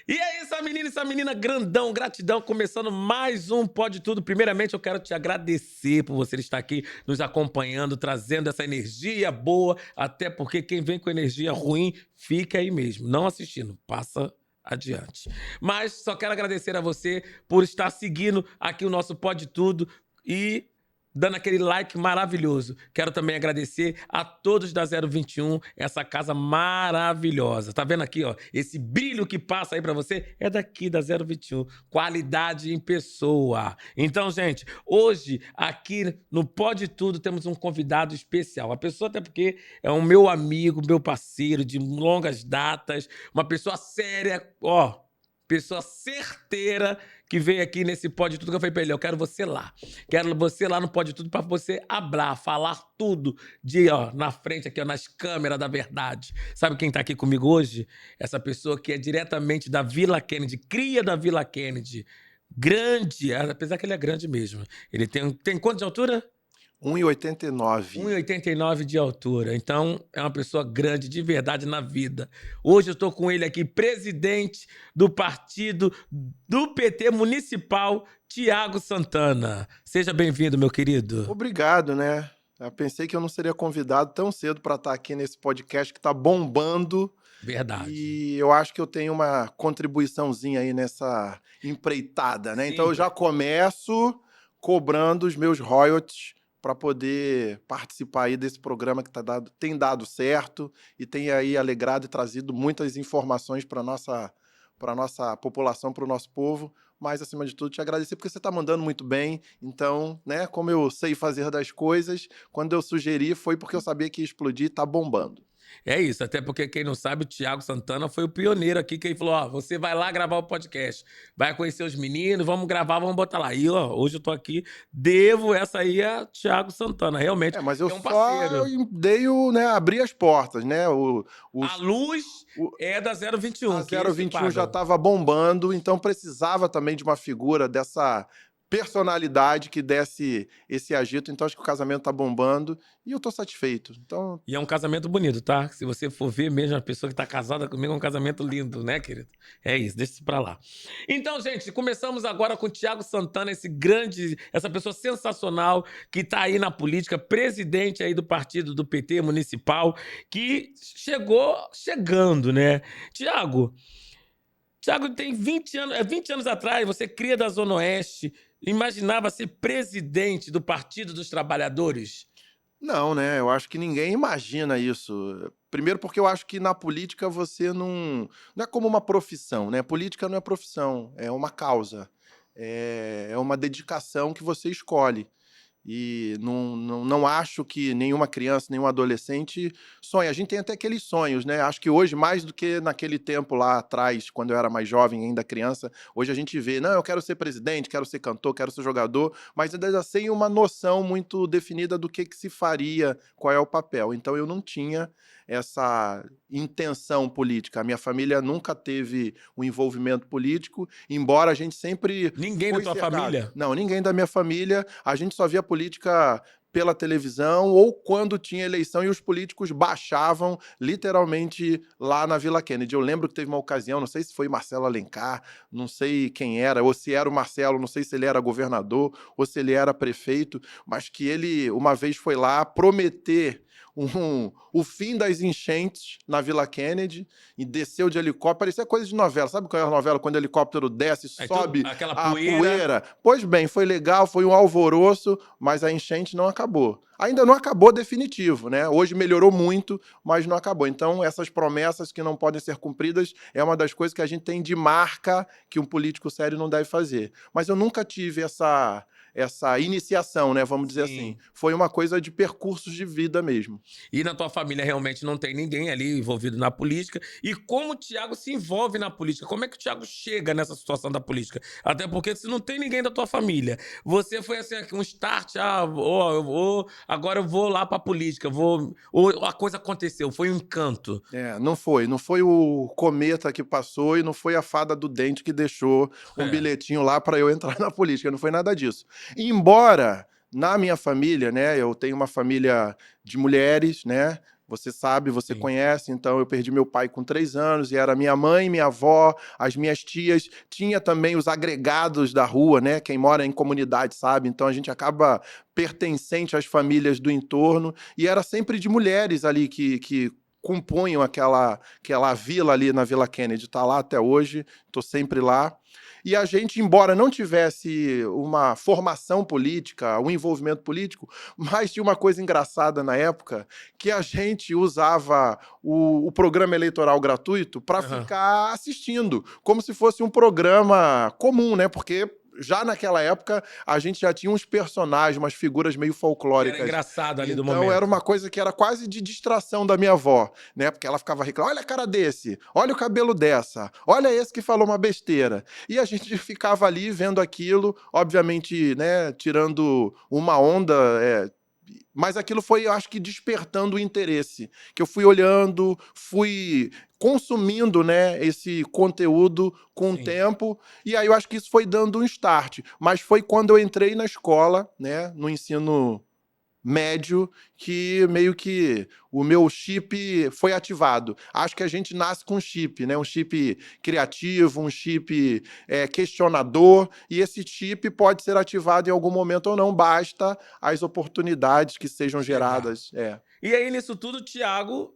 E é isso, essa menina grandão, gratidão, começando mais um Pode Tudo. Primeiramente, eu quero te agradecer por você estar aqui nos acompanhando, trazendo essa energia boa, até porque quem vem com energia ruim fica aí mesmo, não assistindo, passa adiante. Mas só quero agradecer a você por estar seguindo aqui o nosso Pode Tudo e dando aquele like maravilhoso. Quero também agradecer a todos da 021, essa casa maravilhosa. Tá vendo aqui, ó? Esse brilho que passa aí pra você é daqui da 021. Qualidade em pessoa. Então, gente, hoje aqui no Pode Tudo temos um convidado especial. A pessoa até porque é um meu amigo, meu parceiro de longas datas, uma pessoa séria, ó, pessoa certeira que veio aqui nesse Pode Tudo, que eu falei pra ele, eu quero você lá. Quero você lá no Pode Tudo pra você hablar, falar tudo de, ó, na frente aqui, ó, nas câmeras da verdade. Sabe quem tá aqui comigo hoje? Essa pessoa que é diretamente da Vila Kennedy, cria da Vila Kennedy. Grande, apesar que ele é grande mesmo. Ele tem quanto de altura? 1,89. 1,89 de altura. Então, é uma pessoa grande de verdade na vida. Hoje eu estou com ele aqui, presidente do partido do PT municipal, Tiago Santana. Seja bem-vindo, meu querido. Obrigado, né? Eu pensei que eu não seria convidado tão cedo para estar aqui nesse podcast que está bombando. Verdade. E eu acho que eu tenho uma contribuiçãozinha aí nessa empreitada, né? Então eu já começo cobrando os meus royalties para poder participar aí desse programa que tem dado certo e tem aí alegrado e trazido muitas informações para nossa população, para o nosso povo. Mas, acima de tudo, te agradecer porque você está mandando muito bem. Então, né, como eu sei fazer das coisas, quando eu sugeri foi porque eu sabia que ia explodir e tá bombando. É isso, até porque quem não sabe, o Tiago Santana foi o pioneiro aqui, que ele falou, ó, você vai lá gravar o podcast, vai conhecer os meninos, vamos gravar, vamos botar lá. E, ó, hoje eu tô aqui, devo essa aí a Tiago Santana, realmente Mas eu é um só parceiro. dei né, abri as portas, né? A luz o- é da 021, a que eles que 021 já pagam. estava bombando, então precisava também de uma figura dessa personalidade que desse esse agito. Então acho que o casamento tá bombando e eu tô satisfeito. Então, E é um casamento bonito, tá? Se você for ver mesmo a pessoa que tá casada comigo, é um casamento lindo, né, querido? É isso, deixa isso pra lá. Então, gente, começamos agora com o Tiago Santana, essa pessoa sensacional que tá aí na política, presidente aí do partido do PT municipal, que chegando, né? Tiago tem 20 anos, 20 anos atrás, você cria da Zona Oeste, imaginava ser presidente do Partido dos Trabalhadores? não, né? Eu acho que ninguém imagina isso. Primeiro porque eu acho que na política você não é como uma profissão, né? Política não é profissão, é uma causa. É uma dedicação que você escolhe. E não acho que nenhuma criança, nenhum adolescente sonha. A gente tem até aqueles sonhos, né? Acho que hoje, mais do que naquele tempo lá atrás, quando eu era mais jovem, ainda criança, hoje a gente vê, não, eu quero ser presidente, quero ser cantor, quero ser jogador, mas ainda sem uma noção muito definida do que se faria, qual é o papel. Então eu não tinha essa intenção política. A minha família nunca teve um envolvimento político, embora a gente sempre Ninguém da foi tua cercado. família? Não, ninguém da minha família. A gente só via política pela televisão ou quando tinha eleição e os políticos baixavam literalmente lá na Vila Kennedy. Eu lembro que teve uma ocasião, não sei se foi Marcelo Alencar, não sei quem era, ou se era o Marcelo, não sei se ele era governador ou se ele era prefeito, mas que ele uma vez foi lá prometer o fim das enchentes na Vila Kennedy e desceu de helicóptero. Parecia coisa de novela. Sabe qual é a novela? Quando o helicóptero desce, sobe Aquela a poeira. poeira. Pois bem, foi legal, foi um alvoroço, mas a enchente não acabou. Ainda não acabou definitivo, né? Hoje melhorou muito, mas não acabou. Então, essas promessas que não podem ser cumpridas é uma das coisas que a gente tem de marca que um político sério não deve fazer. Mas eu nunca tive essa iniciação, né? Vamos dizer assim. Foi uma coisa de percursos de vida mesmo. E na tua família realmente não tem ninguém ali envolvido na política. E como o Tiago se envolve na política? Como é que o Tiago chega nessa situação da política? Até porque se não tem ninguém da tua família, você foi assim, um start, agora eu vou lá pra política, ou a coisa aconteceu, foi um encanto. Não foi o cometa que passou e não foi a fada do dente que deixou um bilhetinho lá para eu entrar na política, não foi nada disso. Embora na minha família, né, eu tenho uma família de mulheres, né, Você sabe, você Sim. conhece, então eu perdi meu pai com 3 anos e era minha mãe, minha avó, as minhas tias. Tinha também os agregados da rua, né? Quem mora em comunidade sabe, então a gente acaba pertencente às famílias do entorno e era sempre de mulheres ali que compunham aquela vila ali na Vila Kennedy. Tá lá até hoje, tô sempre lá. E a gente, embora não tivesse uma formação política, um envolvimento político, mas tinha uma coisa engraçada na época, que a gente usava o programa eleitoral gratuito para Aham. ficar assistindo, como se fosse um programa comum, né? Porque já naquela época a gente já tinha uns personagens, umas figuras meio Que era folclóricas. engraçado ali do Então era momento. uma coisa que era quase de distração da minha avó, né? Porque ela ficava reclamando: olha a cara desse, olha o cabelo dessa, olha esse que falou uma besteira. E a gente ficava ali vendo aquilo, obviamente, né, tirando uma onda, mas aquilo foi, eu acho que, despertando o interesse, que eu fui olhando, fui consumindo, né, esse conteúdo com o Sim. tempo, e aí eu acho que isso foi dando um start. Mas foi quando eu entrei na escola, né, no ensino médio, que meio que o meu chip foi ativado. Acho que a gente nasce com um chip, né? Um chip criativo, um chip questionador, e esse chip pode ser ativado em algum momento ou não, basta as oportunidades que sejam Chegar. geradas. É. E aí, nisso tudo, o Thiago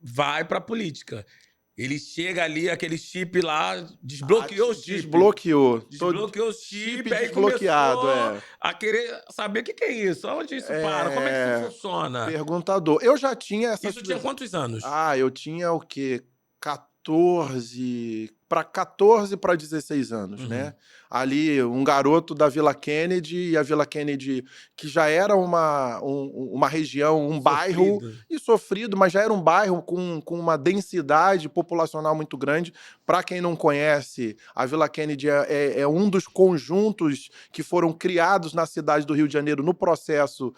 vai pra política. Ele chega ali, aquele chip lá, desbloqueou o chip. Desbloqueou. Tô Desbloqueou o chip chip, aí desbloqueado, começou é. a querer saber o que que é isso, onde isso para, como é que isso É, funciona. perguntador. Eu já tinha essas. Isso tinha quantos anos? Eu tinha o quê? 14 para 16 anos, Uhum. né? Ali, um garoto da Vila Kennedy, e a Vila Kennedy, que já era uma região, um bairro, Sofrido. e sofrido, mas já era um bairro com uma densidade populacional muito grande. Para quem não conhece, a Vila Kennedy é um dos conjuntos que foram criados na cidade do Rio de Janeiro no processo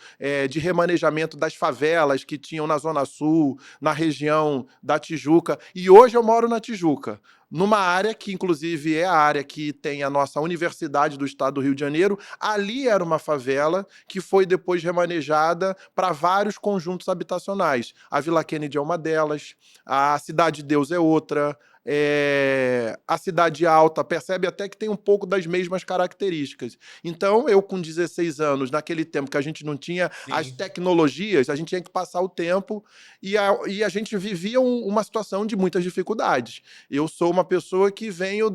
de remanejamento das favelas que tinham na Zona Sul, na região da Tijuca, e hoje eu moro na Tijuca, numa área que, inclusive, é a área que tem a nossa Universidade do Estado do Rio de Janeiro. Ali era uma favela que foi depois remanejada para vários conjuntos habitacionais. A Vila Kennedy é uma delas, a Cidade de Deus é outra, a Cidade Alta, percebe até que tem um pouco das mesmas características. Então, eu com 16 anos, naquele tempo que a gente não tinha as Sim. tecnologias, a gente tinha que passar o tempo e a gente vivia uma situação de muitas dificuldades. Eu sou uma pessoa que venho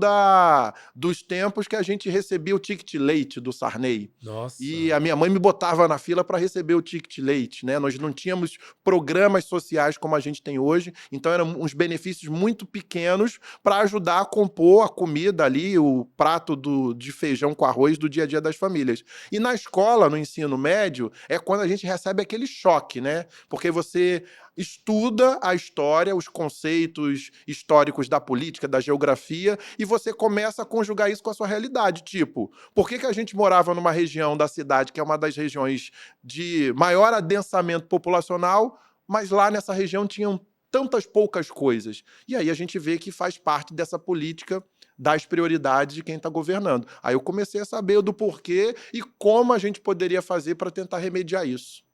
dos tempos que a gente recebia o ticket leite do Sarney. E Nossa. a minha mãe me botava na fila para receber o ticket leite, né? Nós não tínhamos programas sociais como a gente tem hoje, então eram uns benefícios muito pequenos para ajudar a compor a comida ali, o prato de feijão com arroz do dia a dia das famílias. E na escola, no ensino médio, é quando a gente recebe aquele choque, né? Porque você estuda a história, os conceitos históricos da política, da geografia, e você começa a conjugar isso com a sua realidade. Tipo, por que a gente morava numa região da cidade que é uma das regiões de maior adensamento populacional, mas lá nessa região tinham tantas poucas coisas? E aí a gente vê que faz parte dessa política das prioridades de quem está governando. Aí eu comecei a saber do porquê e como a gente poderia fazer para tentar remediar isso.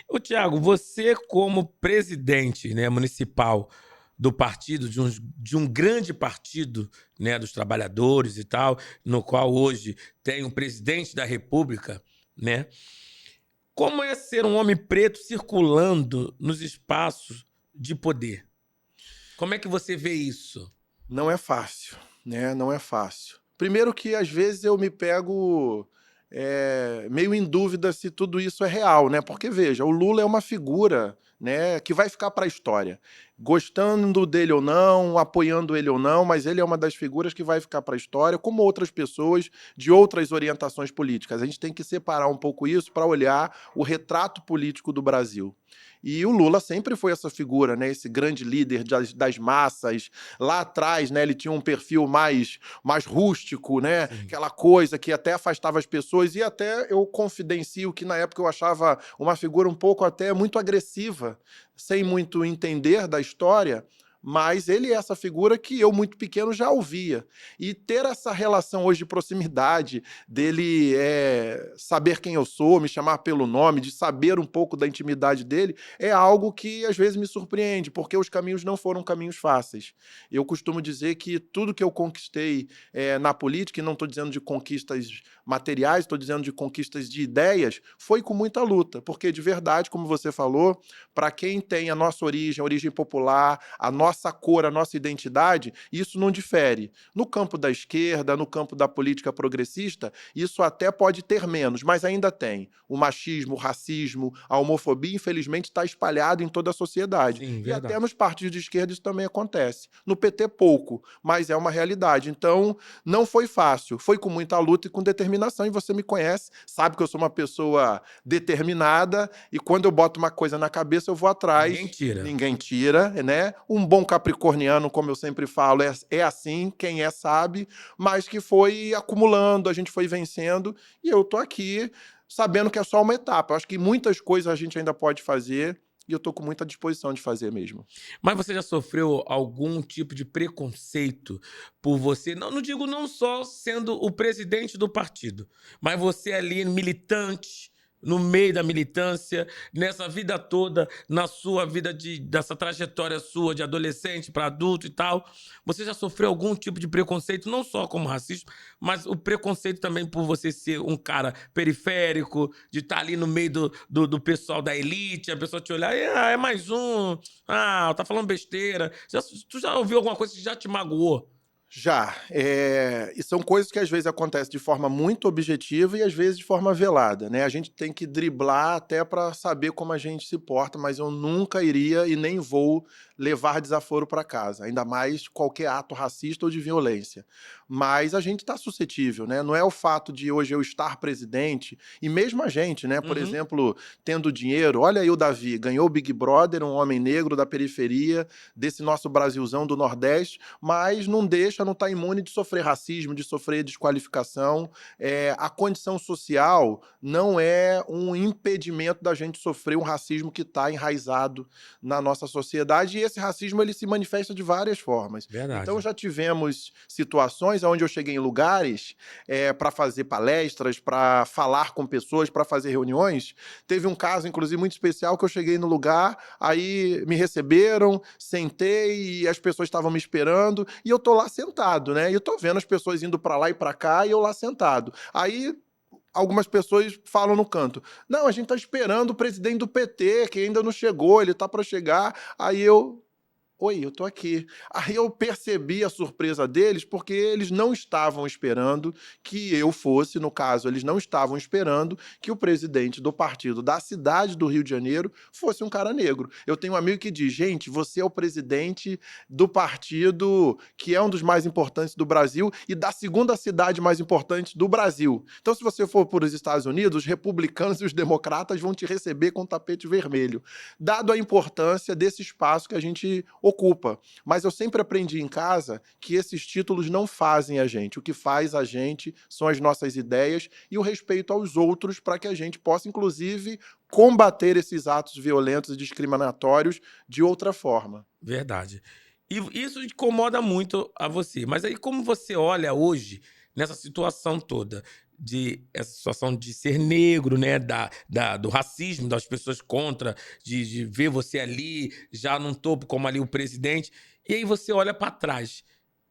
Ô, Thiago, você como presidente, né, municipal do partido, de um grande partido, né, dos trabalhadores e tal, no qual hoje tem um presidente da República, né? Como é ser um homem preto circulando nos espaços de poder? Como é que você vê isso? Não é fácil, né? Não é fácil. Primeiro que às vezes eu me pego meio em dúvida se tudo isso é real, né? Porque veja, o Lula é uma figura, né, que vai ficar para a história. Gostando dele ou não, apoiando ele ou não, mas ele é uma das figuras que vai ficar para a história, como outras pessoas de outras orientações políticas. A gente tem que separar um pouco isso para olhar o retrato político do Brasil. E o Lula sempre foi essa figura, né, esse grande líder das massas. Lá atrás, né, ele tinha um perfil mais rústico, né, Sim. aquela coisa que até afastava as pessoas, e até eu confidencio que na época eu achava uma figura um pouco até muito agressiva, sem muito entender da história, mas ele é essa figura que eu, muito pequeno, já ouvia. E ter essa relação hoje de proximidade, dele saber quem eu sou, me chamar pelo nome, de saber um pouco da intimidade dele, é algo que às vezes me surpreende, porque os caminhos não foram caminhos fáceis. Eu costumo dizer que tudo que eu conquistei na política, e não estou dizendo de conquistas materiais, estou dizendo de conquistas de ideias, foi com muita luta, porque de verdade, como você falou, para quem tem a origem popular, a nossa cor, a nossa identidade, isso não difere. No campo da esquerda, no campo da política progressista, isso até pode ter menos, mas ainda tem. O machismo, o racismo, a homofobia, infelizmente, está espalhado em toda a sociedade. Sim, E até verdade. nos partidos de esquerda isso também acontece. No PT, pouco, mas é uma realidade. Então, não foi fácil. Foi com muita luta e com determinação. E você me conhece, sabe que eu sou uma pessoa determinada e quando eu boto uma coisa na cabeça, eu vou Ninguém atrás. tira. Ninguém tira, né? Um bom capricorniano, como eu sempre falo, é assim, quem é sabe, mas que foi acumulando, a gente foi vencendo, e eu tô aqui sabendo que é só uma etapa. Eu acho que muitas coisas a gente ainda pode fazer, e eu tô com muita disposição de fazer mesmo. Mas você já sofreu algum tipo de preconceito por você? Não, não digo não só sendo o presidente do partido, mas você ali militante, no meio da militância, nessa vida toda, na sua vida dessa trajetória sua de adolescente para adulto e tal. Você já sofreu algum tipo de preconceito, não só como racismo, mas o preconceito também por você ser um cara periférico, de estar ali no meio do pessoal da elite, a pessoa te olhar, é mais um, tá falando besteira. Tu já ouviu alguma coisa que já te magoou? Já. E são coisas que às vezes acontecem de forma muito objetiva e às vezes de forma velada, né? A gente tem que driblar até para saber como a gente se porta, mas eu nunca iria e nem vou levar desaforo para casa, ainda mais qualquer ato racista ou de violência. Mas a gente está suscetível, né? Não é o fato de hoje eu estar presidente, e mesmo a gente, né? Por Uhum. exemplo, tendo dinheiro, olha aí o Davi, ganhou o Big Brother, um homem negro da periferia, desse nosso Brasilzão do Nordeste, mas não deixa, não está imune de sofrer racismo, de sofrer desqualificação. A condição social não é um impedimento da gente sofrer um racismo que está enraizado na nossa sociedade, e esse racismo ele se manifesta de várias formas. Então Verdade. já tivemos situações onde eu cheguei em lugares para fazer palestras, para falar com pessoas, para fazer reuniões. Teve um caso, inclusive, muito especial que eu cheguei no lugar, aí me receberam, sentei e as pessoas estavam me esperando e eu tô lá sentado, né? E eu tô vendo as pessoas indo para lá e para cá e eu lá sentado. Aí algumas pessoas falam no canto: "Não, a gente tá esperando o presidente do PT, que ainda não chegou, ele tá para chegar". Aí eu: "Oi, eu tô aqui". Aí eu percebi a surpresa deles, porque eles não estavam esperando que eu fosse, no caso, eles não estavam esperando que o presidente do partido da cidade do Rio de Janeiro fosse um cara negro. Eu tenho um amigo que diz: "Gente, você é o presidente do partido que é um dos mais importantes do Brasil e da segunda cidade mais importante do Brasil. Então, se você for para os Estados Unidos, os republicanos e os democratas vão te receber com tapete vermelho", dado a importância desse espaço que a gente ocupa. Mas eu sempre aprendi em casa que esses títulos não fazem a gente. O que faz a gente são as nossas ideias e o respeito aos outros para que a gente possa, inclusive, combater esses atos violentos e discriminatórios de outra forma. Verdade. E isso incomoda muito a você. Mas aí como você olha hoje, nessa situação toda, essa situação de ser negro, né, do racismo, das pessoas contra, de ver você ali, já num topo como ali o presidente, e aí você olha para trás,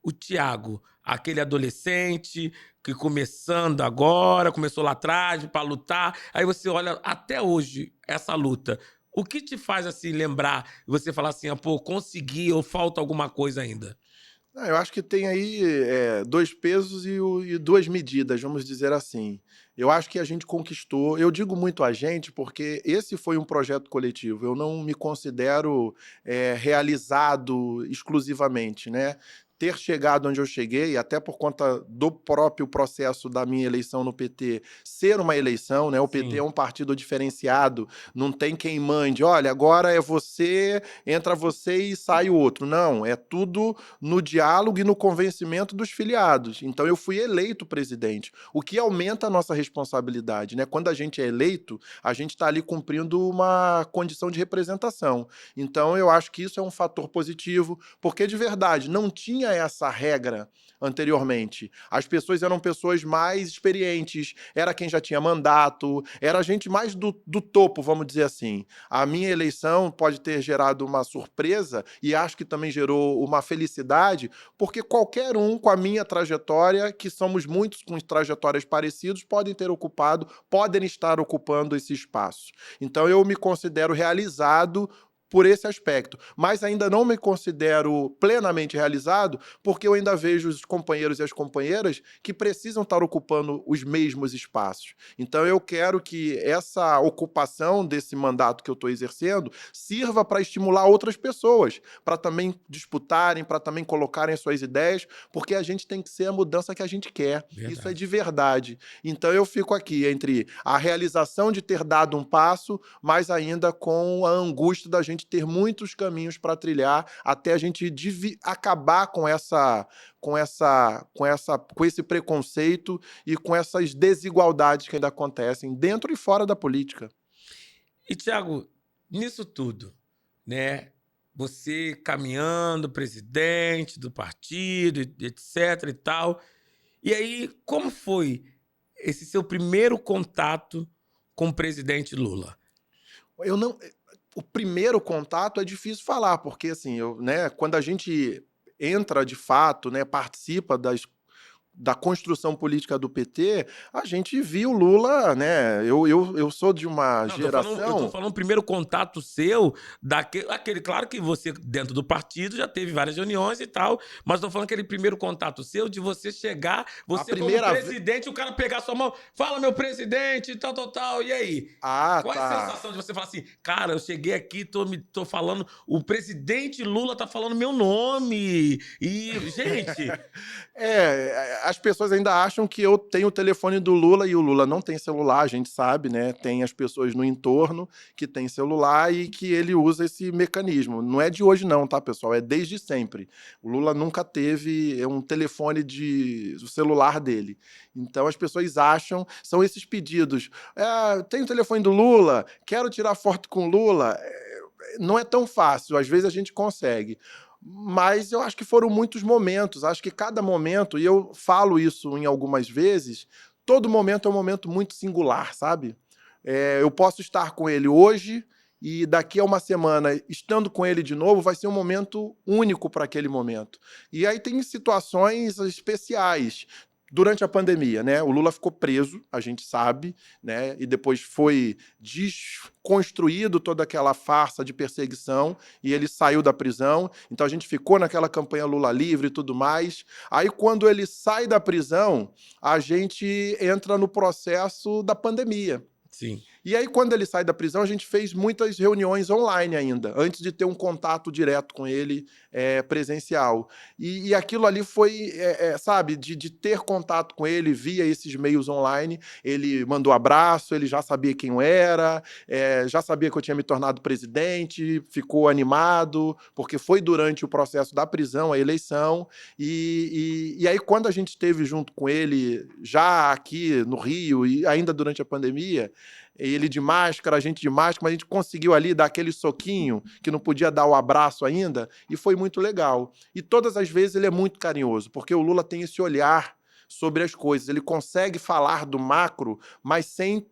o Thiago, aquele adolescente que começando agora, começou lá atrás para lutar, aí você olha até hoje essa luta. O que te faz, assim, lembrar e você falar assim: "Pô, consegui ou falta alguma coisa ainda"? Eu acho que tem aí, 2 pesos e 2 medidas, vamos dizer assim. Eu acho que a gente conquistou, eu digo muito a gente, porque esse foi um projeto coletivo, eu não me considero, realizado exclusivamente, né. ter chegado onde eu cheguei, até por conta do próprio processo da minha eleição no PT, ser uma eleição, né? O PT é Sim. um partido diferenciado, não tem quem mande, olha, agora é você, entra você e sai o outro. Não, é tudo no diálogo e no convencimento dos filiados. Então eu fui eleito presidente, o que aumenta a nossa responsabilidade, né? Quando a gente é eleito, a gente está ali cumprindo uma condição de representação. Então eu acho que isso é um fator positivo, porque de verdade não tinha essa regra anteriormente. As pessoas eram pessoas mais experientes, era quem já tinha mandato, era gente mais do topo, vamos dizer assim. A minha eleição pode ter gerado uma surpresa e acho que também gerou uma felicidade, porque qualquer um com a minha trajetória, que somos muitos com trajetórias parecidas, podem estar ocupando esse espaço. Então eu me considero realizado por esse aspecto, mas ainda não me considero plenamente realizado, porque eu ainda vejo os companheiros e as companheiras que precisam estar ocupando os mesmos espaços. Então eu quero que essa ocupação desse mandato que eu estou exercendo sirva para estimular outras pessoas, para também disputarem, para também colocarem as suas ideias, porque a gente tem que ser a mudança que a gente quer. Isso é Verdade. de verdade. Então eu fico aqui entre a realização de ter dado um passo, mas ainda com a angústia da gente ter muitos caminhos para trilhar até a gente acabar com esse preconceito e com essas desigualdades que ainda acontecem dentro e fora da política. E, Thiago, nisso tudo, né? Você caminhando, presidente do partido, etc e tal. E aí, como foi esse seu primeiro contato com o presidente Lula? Eu não, o primeiro contato é difícil falar, porque assim, né, quando a gente entra de fato, né, participa da construção política do PT, a gente viu Lula, né? Eu sou de uma Não, eu tô geração. falando o primeiro contato seu, claro que você, dentro do partido, já teve várias reuniões e tal, mas tô falando aquele primeiro contato seu de você chegar, A você como primeira vez. presidente, o cara pegar sua mão, fala, meu presidente, tal, tal, tal, e aí? Ah, Qual é a tá. sensação de você falar assim, cara, eu cheguei aqui, tô falando, o presidente Lula tá falando meu nome, e, gente... As pessoas ainda acham que eu tenho o telefone do Lula e o Lula não tem celular, a gente sabe, né? Tem as pessoas no entorno que têm celular e que ele usa esse mecanismo. Não é de hoje não, tá, pessoal? É desde sempre. O Lula nunca teve um telefone do celular dele. Então as pessoas acham, são esses pedidos. Tem o telefone do Lula, quero tirar foto com o Lula. Não é tão fácil, às vezes a gente consegue. Mas eu acho que foram muitos momentos, acho que cada momento, e eu falo isso em algumas vezes, todo momento é um momento muito singular, sabe? Eu posso estar com ele hoje e daqui a uma semana, estando com ele de novo, vai ser um momento único para aquele momento. E aí tem situações especiais. Durante a pandemia, né? O Lula ficou preso, a gente sabe, né? E depois foi desconstruído toda aquela farsa de perseguição e ele saiu da prisão. Então a gente ficou naquela campanha Lula livre e tudo mais. Aí quando ele sai da prisão, a gente entra no processo da pandemia. Sim. E aí, quando ele sai da prisão, a gente fez muitas reuniões online ainda, antes de ter um contato direto com ele presencial. E aquilo ali foi, sabe, de ter contato com ele via esses meios online. Ele mandou abraço, ele já sabia quem eu era, já sabia que eu tinha me tornado presidente, ficou animado, porque foi durante o processo da prisão, a eleição. E aí, quando a gente esteve junto com ele, já aqui no Rio, e ainda durante a pandemia, ele de máscara, a gente de máscara, mas a gente conseguiu ali dar aquele soquinho, que não podia dar o abraço ainda, e foi muito legal. E todas as vezes ele é muito carinhoso, porque o Lula tem esse olhar sobre as coisas. Ele consegue falar do macro, mas sem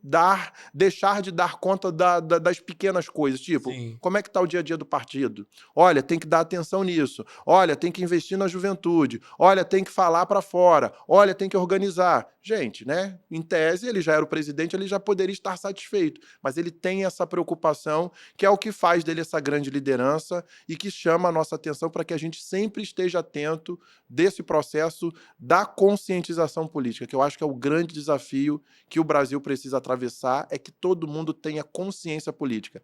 deixar de dar conta das pequenas coisas. Tipo, Sim. como é que está o dia a dia do partido? Olha, tem que dar atenção nisso. Olha, tem que investir na juventude. Olha, tem que falar para fora. Olha, tem que organizar. Gente, né? Em tese, ele já era o presidente, ele já poderia estar satisfeito. Mas ele tem essa preocupação, que é o que faz dele essa grande liderança e que chama a nossa atenção para que a gente sempre esteja atento desse processo da conscientização política, que eu acho que é o grande desafio que o Brasil precisa atravessar, é que todo mundo tenha consciência política.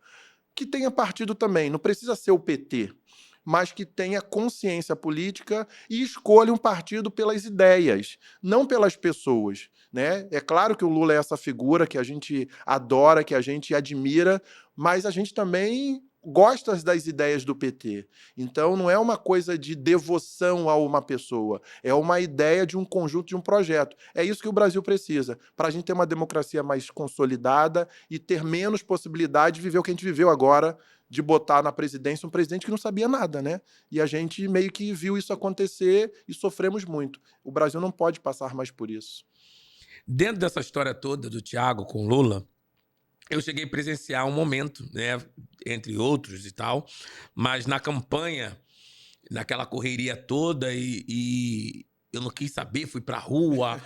Que tenha partido também, não precisa ser o PT. mas que tenha consciência política e escolha um partido pelas ideias, não pelas pessoas, né? É claro que o Lula é essa figura que a gente adora, que a gente admira, mas a gente também gosta das ideias do PT. Então não é uma coisa de devoção a uma pessoa, é uma ideia de um conjunto, de um projeto. É isso que o Brasil precisa, para a gente ter uma democracia mais consolidada e ter menos possibilidade de viver o que a gente viveu agora, de botar na presidência um presidente que não sabia nada, né? E a gente meio que viu isso acontecer e sofremos muito. O Brasil não pode passar mais por isso. Dentro dessa história toda do Thiago com Lula, eu cheguei a presenciar um momento, né, entre outros e tal, mas na campanha, naquela correria toda, e eu não quis saber, fui pra rua.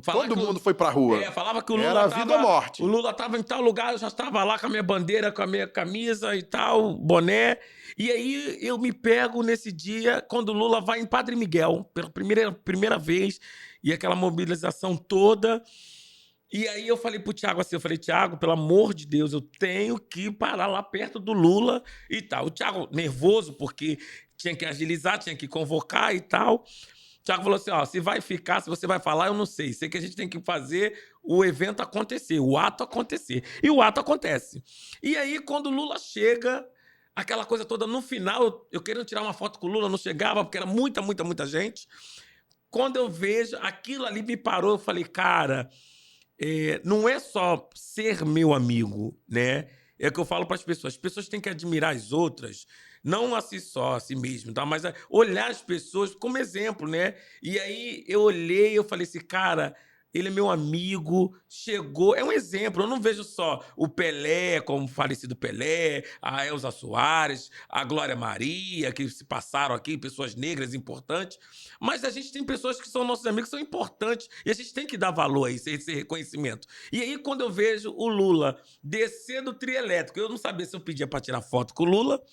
Todo mundo foi pra rua. Falava que o Era Lula vida ou morte. O Lula tava em tal lugar, eu já estava lá com a minha bandeira, com a minha camisa e tal, boné. E aí eu me pego nesse dia, quando o Lula vai em Padre Miguel, pela primeira vez, e aquela mobilização toda. E aí eu falei pro Thiago assim, Thiago, pelo amor de Deus, eu tenho que parar lá perto do Lula e tal. O Thiago nervoso, porque tinha que agilizar, tinha que convocar e tal. O Thiago falou assim, ó, se vai ficar, se você vai falar, eu não sei. Sei que a gente tem que fazer o evento acontecer, o ato acontecer. E o ato acontece. E aí, quando o Lula chega, aquela coisa toda, no final, eu querendo tirar uma foto com o Lula, não chegava, porque era muita, muita, muita gente. Quando eu vejo, aquilo ali me parou, eu falei, cara... não é só ser meu amigo, né? É o que eu falo para as pessoas têm que admirar as outras, não a si só, a si mesmo, tá? Mas olhar as pessoas como exemplo, né? E aí eu olhei, eu falei assim, cara, ele é meu amigo, chegou, é um exemplo. Eu não vejo só o Pelé, como o falecido Pelé, a Elza Soares, a Glória Maria, que se passaram aqui, pessoas negras importantes, mas a gente tem pessoas que são nossos amigos, que são importantes, e a gente tem que dar valor a isso, a esse reconhecimento. E aí, quando eu vejo o Lula descer do trio elétrico, eu não sabia se eu pedia para tirar foto com o Lula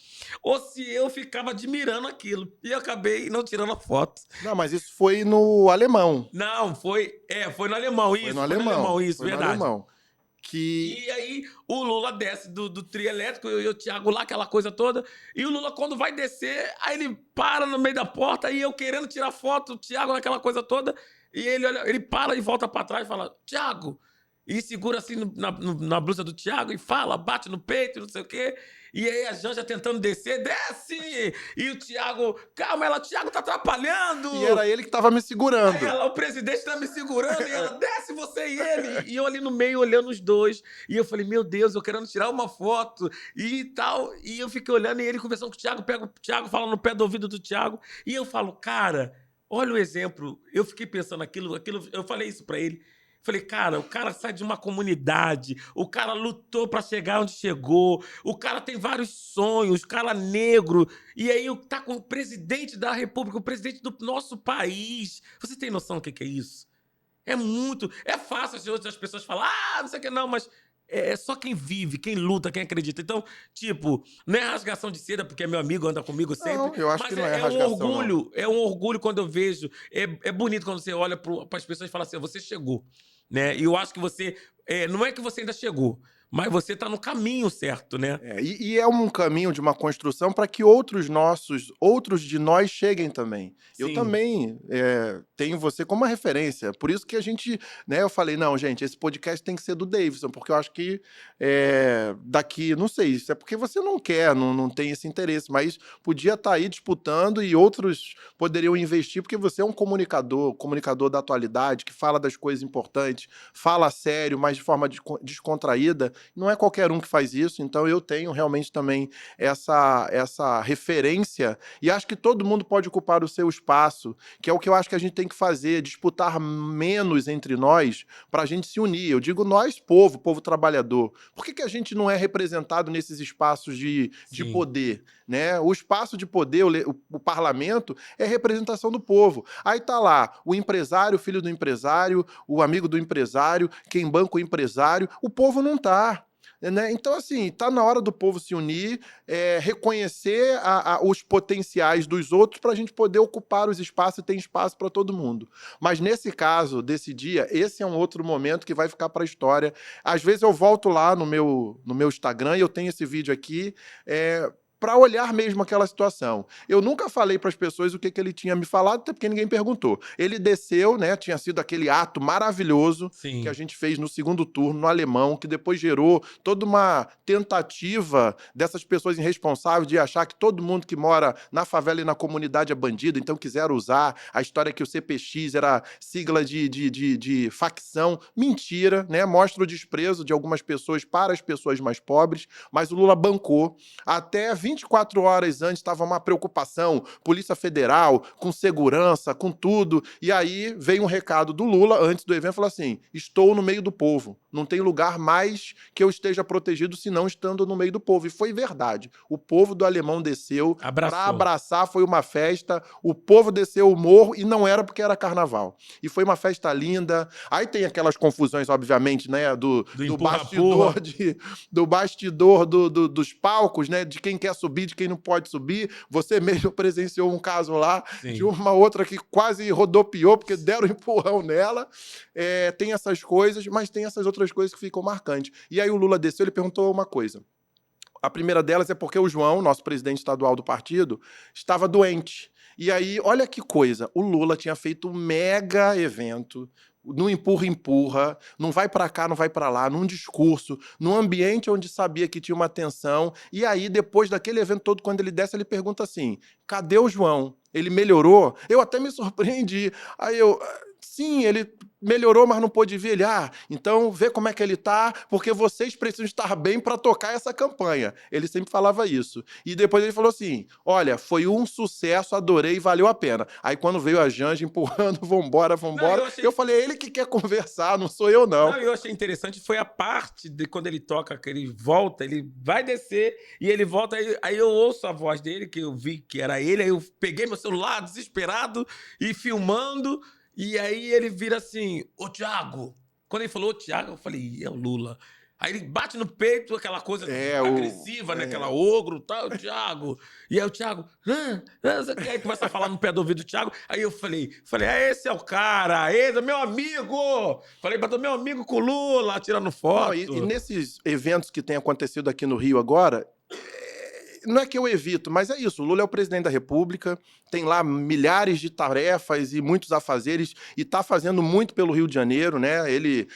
ou se eu ficava admirando aquilo. E eu acabei não tirando a foto. Não, mas isso foi no Alemão. Não, foi no Alemão, isso. Foi no Alemão, isso, foi no verdade. Alemão. E aí o Lula desce do trio elétrico, eu e o Thiago lá, aquela coisa toda. E o Lula, quando vai descer, aí ele para no meio da porta, e eu querendo tirar foto, o Thiago naquela coisa toda. E ele para e volta pra trás e fala, Thiago... E segura assim na blusa do Thiago e fala, bate no peito, não sei o quê. E aí a Janja tentando descer, desce! E o Thiago, calma, o Thiago tá atrapalhando! E era ele que tava me segurando. Aí o presidente tá me segurando, e ela, desce você e ele! E eu ali no meio, olhando os dois. E eu falei, meu Deus, eu querendo tirar uma foto e tal. E eu fiquei olhando e ele conversando com o Thiago, pega o Thiago, fala no pé do ouvido do Thiago. E eu falo, cara, olha o exemplo. Eu fiquei pensando aquilo, eu falei isso pra ele. Falei, cara, o cara sai de uma comunidade, o cara lutou para chegar onde chegou, o cara tem vários sonhos, o cara negro, e aí tá com o presidente da República, o presidente do nosso país. Você tem noção do que é isso? É muito... É fácil as pessoas falar, não sei o que não, mas é só quem vive, quem luta, quem acredita. Então, tipo, não é rasgação de seda, porque é meu amigo, anda comigo sempre. Não, eu acho mas que não é rasgação, um orgulho, é um orgulho quando eu vejo. É bonito quando você olha para as pessoas e fala assim, você chegou. Né? E eu acho que você... não é que você ainda chegou, mas você tá no caminho certo, né? E é um caminho de uma construção para que outros de nós cheguem também. Sim. Eu também tenho você como uma referência. Por isso que a gente, né, eu falei, não, gente, esse podcast tem que ser do Davidson, porque eu acho que daqui, não sei, isso é porque você não quer, não tem esse interesse, mas podia estar aí disputando e outros poderiam investir, porque você é um comunicador da atualidade, que fala das coisas importantes, fala sério, mas de forma descontraída. Não é qualquer um que faz isso, então eu tenho realmente também essa referência e acho que todo mundo pode ocupar o seu espaço, que é o que eu acho que a gente tem que fazer, disputar menos entre nós para a gente se unir. Eu digo nós, povo trabalhador. Por que a gente não é representado nesses espaços de poder? Né? O espaço de poder, o parlamento, é representação do povo. Aí tá lá o empresário, o filho do empresário, o amigo do empresário, quem banca o empresário, o povo não tá. Né? Então, assim, tá na hora do povo se unir, reconhecer os potenciais dos outros para a gente poder ocupar os espaços e ter espaço para todo mundo. Mas nesse caso, desse dia, esse é um outro momento que vai ficar para a história. Às vezes eu volto lá no meu Instagram e eu tenho esse vídeo aqui, para olhar mesmo aquela situação. Eu nunca falei para as pessoas o que ele tinha me falado, até porque ninguém perguntou. Ele desceu, né? Tinha sido aquele ato maravilhoso que a Sim. gente fez no segundo turno, no Alemão, que depois gerou toda uma tentativa dessas pessoas irresponsáveis de achar que todo mundo que mora na favela e na comunidade é bandido, então quiseram usar a história que o CPX era sigla de facção. Mentira, né? Mostra o desprezo de algumas pessoas para as pessoas mais pobres, mas o Lula bancou. Até 24 horas antes estava uma preocupação, Polícia Federal, com segurança, com tudo, e aí veio um recado do Lula antes do evento, falou assim: estou no meio do povo, não tem lugar mais que eu esteja protegido senão estando no meio do povo. E foi verdade, o povo do Alemão desceu para Abraçou. abraçar, foi uma festa, o povo desceu o morro e não era porque era carnaval. E foi uma festa linda. Aí tem aquelas confusões, obviamente, né, do Do bastidor, empurra-purra. do bastidor dos palcos, né, de quem quer subir, de quem não pode subir. Você mesmo presenciou um caso lá de Sim. uma outra que quase rodopiou porque deram um empurrão nela. Tem essas coisas, mas tem essas outras coisas que ficam marcantes. E aí o Lula desceu, ele perguntou uma coisa. A primeira delas é porque o João, nosso presidente estadual do partido, estava doente. E aí, olha que coisa, o Lula tinha feito um mega evento, no empurra-empurra, não vai para cá, não vai para lá, num discurso, num ambiente onde sabia que tinha uma tensão. E aí, depois daquele evento todo, quando ele desce, ele pergunta assim: cadê o João? Ele melhorou? Eu até me surpreendi. Aí eu, sim, ele melhorou, mas não pôde vir. Ele, então vê como é que ele tá, porque vocês precisam estar bem para tocar essa campanha. Ele sempre falava isso. E depois ele falou assim: olha, foi um sucesso, adorei, valeu a pena. Aí quando veio a Janja empurrando, vambora, Não, vambora, eu falei: é ele que quer conversar, não sou eu, não. Não, eu achei interessante, foi a parte de quando ele toca, que ele volta, ele vai descer e ele volta, aí eu ouço a voz dele, que eu vi que era ele, aí eu peguei meu celular desesperado e filmando, e aí ele vira assim: ô Thiago. Quando ele falou ô Thiago, eu falei: "Ih, é o Lula." Aí ele bate no peito, aquela coisa É, agressiva, né? Aquela ogro, tal, Thiago. E aí o Thiago, aí começa a falar no pé do ouvido do Thiago. Aí eu falei, esse é o cara, esse é meu amigo. Falei, bateu meu amigo com o Lula, tirando não, foto. e nesses eventos que têm acontecido aqui no Rio agora, não é que eu evito, mas é isso. O Lula é o presidente da República, tem lá milhares de tarefas e muitos afazeres, e está fazendo muito pelo Rio de Janeiro, né? Ele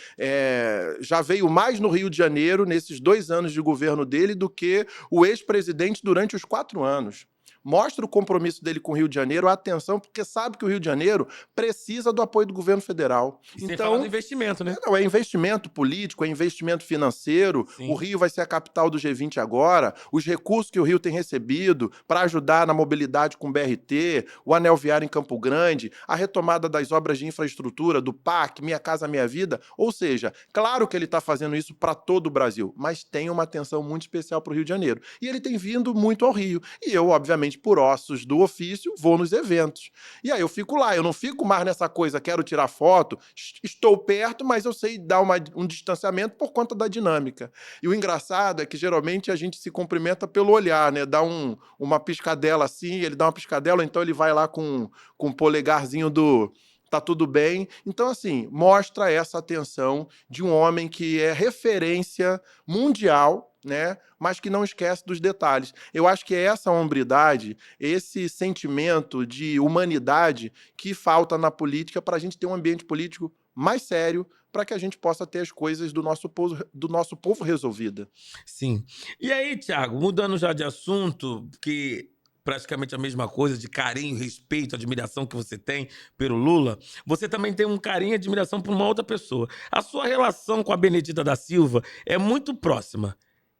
já veio mais no Rio de Janeiro nesses 2 anos de governo dele do que o ex-presidente durante os 4 anos. Mostra o compromisso dele com o Rio de Janeiro, a atenção, porque sabe que o Rio de Janeiro precisa do apoio do governo federal. E sem falar do Então, investimento, né? não, é investimento político, é investimento financeiro. Sim. O Rio vai ser a capital do G20 agora. Os recursos que o Rio tem recebido para ajudar na mobilidade com o BRT, o anel viário em Campo Grande, a retomada das obras de infraestrutura, do PAC, Minha Casa Minha Vida. Ou seja, claro que ele está fazendo isso para todo o Brasil, mas tem uma atenção muito especial para o Rio de Janeiro. E ele tem vindo muito ao Rio. E eu, obviamente, por ossos do ofício, vou nos eventos. E aí eu fico lá, eu não fico mais nessa coisa, quero tirar foto, estou perto, mas eu sei dar um distanciamento por conta da dinâmica. E o engraçado é que geralmente a gente se cumprimenta pelo olhar, né? Dá uma piscadela assim, ele dá uma piscadela, então ele vai lá com o polegarzinho do tá tudo bem. Então, assim, mostra essa atenção de um homem que é referência mundial, né? Mas que não esquece dos detalhes. Eu acho que é essa hombridade, esse sentimento de humanidade que falta na política para a gente ter um ambiente político mais sério, para que a gente possa ter as coisas do nosso povo resolvida. Sim. E aí, Thiago, mudando já de assunto, que praticamente a mesma coisa, de carinho, respeito, admiração que você tem pelo Lula, você também tem um carinho e admiração por uma outra pessoa. A sua relação com a Benedita da Silva é muito próxima.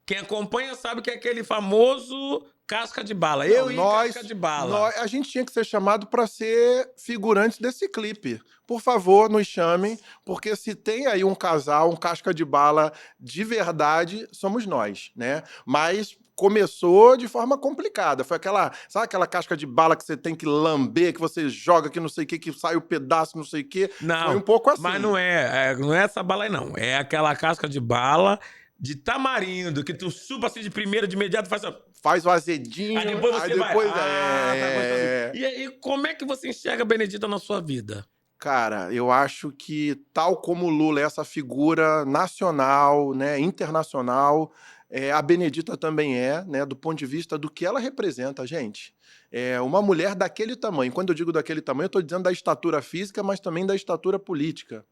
Quem acompanha sabe que é aquele famoso casca de bala. Não, Casca de bala. a gente tinha que ser chamado para ser figurante desse clipe. Por favor, nos chamem, porque se tem aí um casal, um casca de bala de verdade, somos nós, né? Mas começou de forma complicada. Foi sabe aquela casca de bala que você tem que lamber, que você joga que não sei o que sai o pedaço, não sei o quê? Foi um Não, pouco assim. mas não é essa bala aí, não. É aquela casca de bala de tamarindo, que tu chupa assim de primeira, de imediato, faz assim, faz o azedinho, aí depois você vai. depois Tá gostando. E aí, como é que você enxerga a Benedita na sua vida? Cara, eu acho que tal como o Lula é essa figura nacional, né, internacional, A Benedita também né, do ponto de vista do que ela representa, gente. Uma mulher daquele tamanho. Quando eu digo daquele tamanho, eu estou dizendo da estatura física, mas também da estatura política.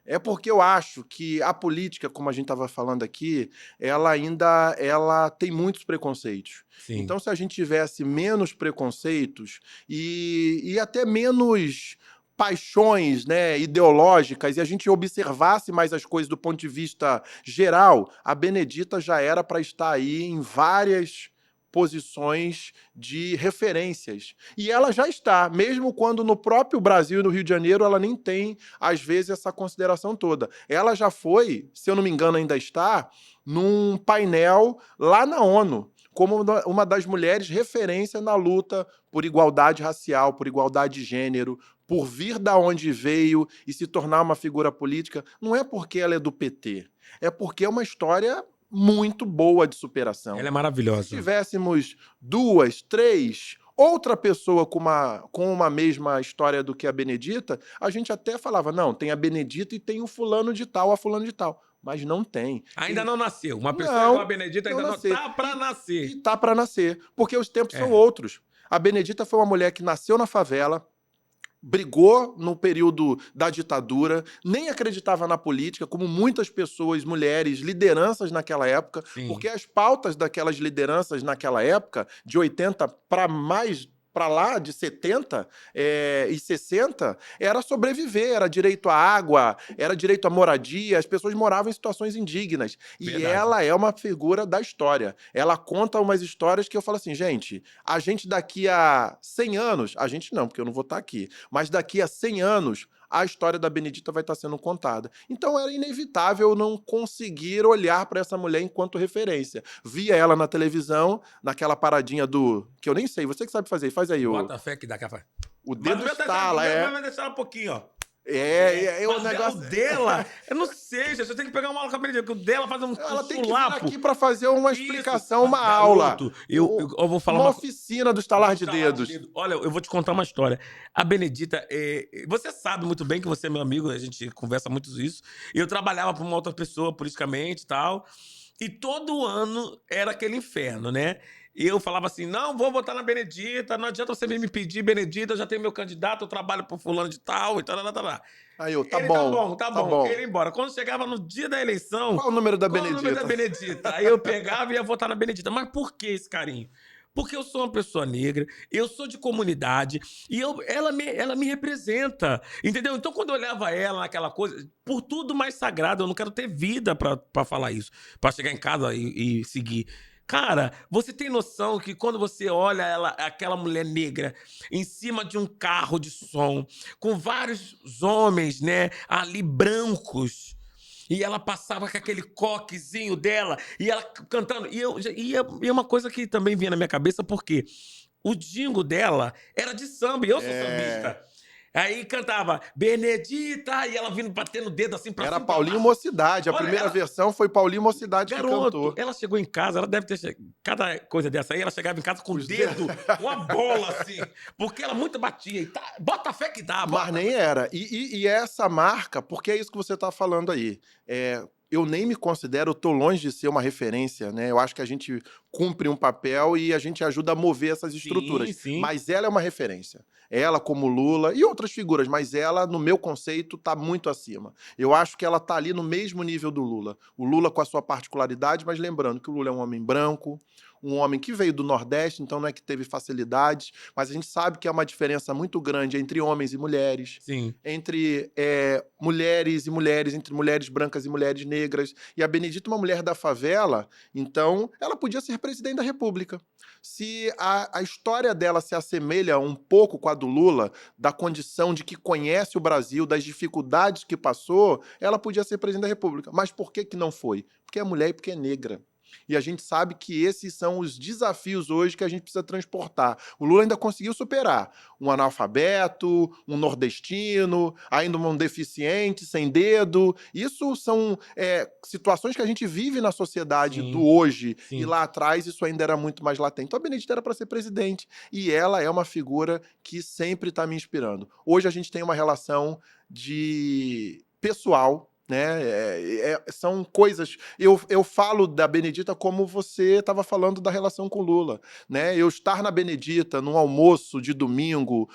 É porque eu acho que a política, como a gente estava falando aqui, ela tem muitos preconceitos. Sim. Então, se a gente tivesse menos preconceitos e até menos paixões, né, ideológicas, e a gente observasse mais as coisas do ponto de vista geral, a Benedita já era para estar aí em várias posições de referências. E ela já está, mesmo quando no próprio Brasil e no Rio de Janeiro ela nem tem, às vezes, essa consideração toda. Ela já foi, se eu não me engano ainda está, num painel lá na ONU, como uma das mulheres referência na luta por igualdade racial, por igualdade de gênero, por vir da onde veio e se tornar uma figura política. Não é porque ela é do PT, é porque é uma história muito boa de superação. Ela é Se maravilhosa. tivéssemos 2, 3, outra pessoa com uma mesma história do que a Benedita, a gente até falava, não, tem a Benedita e tem o fulano de tal, a fulano de tal. Mas não tem. Ainda não nasceu. Uma pessoa igual a Benedita ainda não tá para nascer. E tá para nascer, porque os tempos são É. outros. A Benedita foi uma mulher que nasceu na favela, brigou no período da ditadura, nem acreditava na política, como muitas pessoas, mulheres, lideranças naquela época, Sim. porque as pautas daquelas lideranças naquela época, de 80 para mais para lá de 70 e 60, era sobreviver, era direito à água, era direito à moradia, as pessoas moravam em situações indignas. E Verdade. ela é uma figura da história. Ela conta umas histórias que eu falo assim, gente, a gente daqui a 100 anos, a gente não, porque eu não vou estar aqui, mas daqui a 100 anos, a história da Benedita vai estar sendo contada. Então era inevitável não conseguir olhar para essa mulher enquanto referência. Via ela na televisão, naquela paradinha do... que eu nem sei, você que sabe fazer, faz aí Bota fé que dá, capa. o dedo estala, Vai deixar um pouquinho, ó. o negócio... O dela, eu não sei, gente, eu tenho que pegar uma aula com a Benedita, porque o dela faz um Ela tem que vir sulapo. aqui para fazer uma explicação, Isso. uma Garoto, aula. eu vou falar uma oficina do estalar de dedos. Olha, eu vou te contar uma história. A Benedita, você sabe muito bem que você é meu amigo, a gente conversa muito isso. Eu trabalhava para uma outra pessoa politicamente e tal, e todo ano era aquele inferno, né? Eu falava assim, não, vou votar na Benedita, não adianta você vir me pedir, Benedita, eu já tenho meu candidato, eu trabalho pro fulano de tal, e tal. Aí eu, Tá bom. Ele ia embora. Quando chegava no dia da eleição... Qual o número da qual Benedita? o número da Benedita? Aí eu pegava e ia votar na Benedita. Mas por que esse carinho? Porque eu sou uma pessoa negra, eu sou de comunidade, e ela me representa, entendeu? Então, quando eu olhava ela naquela coisa, por tudo mais sagrado, eu não quero ter vida pra falar isso, pra chegar em casa e seguir. Cara, você tem noção que quando você olha aquela mulher negra em cima de um carro de som, com vários homens, né, ali brancos, e ela passava com aquele coquezinho dela, e ela cantando, e é uma coisa que também vinha na minha cabeça, porque o jingle dela era de samba, e eu sou sambista. Aí cantava Benedita, e ela vindo batendo o dedo assim pra cima. Era Paulinho Mocidade, a primeira versão foi Paulinho Mocidade que cantou. Ela chegou em casa, ela deve ter... Cada coisa dessa aí, ela chegava em casa com o dedo, com a bola assim, porque ela muito batia. E bota a fé que dá. Mas nem era. E essa marca, porque é isso que você tá falando aí. Eu nem me considero, eu tô longe de ser uma referência, né? Eu acho que a gente cumpre um papel e a gente ajuda a mover essas estruturas. Sim. Mas ela é uma referência. Ela, como Lula e outras figuras, mas ela, no meu conceito, tá muito acima. Eu acho que ela tá ali no mesmo nível do Lula. O Lula com a sua particularidade, mas lembrando que o Lula é um homem branco, um homem que veio do Nordeste, então não é que teve facilidades, mas a gente sabe que há uma diferença muito grande entre homens e mulheres, Sim. entre mulheres e mulheres, entre mulheres brancas e mulheres negras. E a Benedita é uma mulher da favela, então ela podia ser presidente da República. Se a história dela se assemelha um pouco com a do Lula, da condição de que conhece o Brasil, das dificuldades que passou, ela podia ser presidente da República. Mas por que não foi? Porque é mulher e porque é negra. E a gente sabe que esses são os desafios hoje que a gente precisa transportar. O Lula ainda conseguiu superar um analfabeto, um nordestino, ainda um deficiente, sem dedo. Isso são situações que a gente vive na sociedade do hoje. Sim. E lá atrás isso ainda era muito mais latente. Então a Benedita era para ser presidente. E ela é uma figura que sempre está me inspirando. Hoje a gente tem uma relação pessoal, né? São coisas. Eu falo da Benedita como você estava falando da relação com Lula, né? Eu estar na Benedita num almoço de domingo,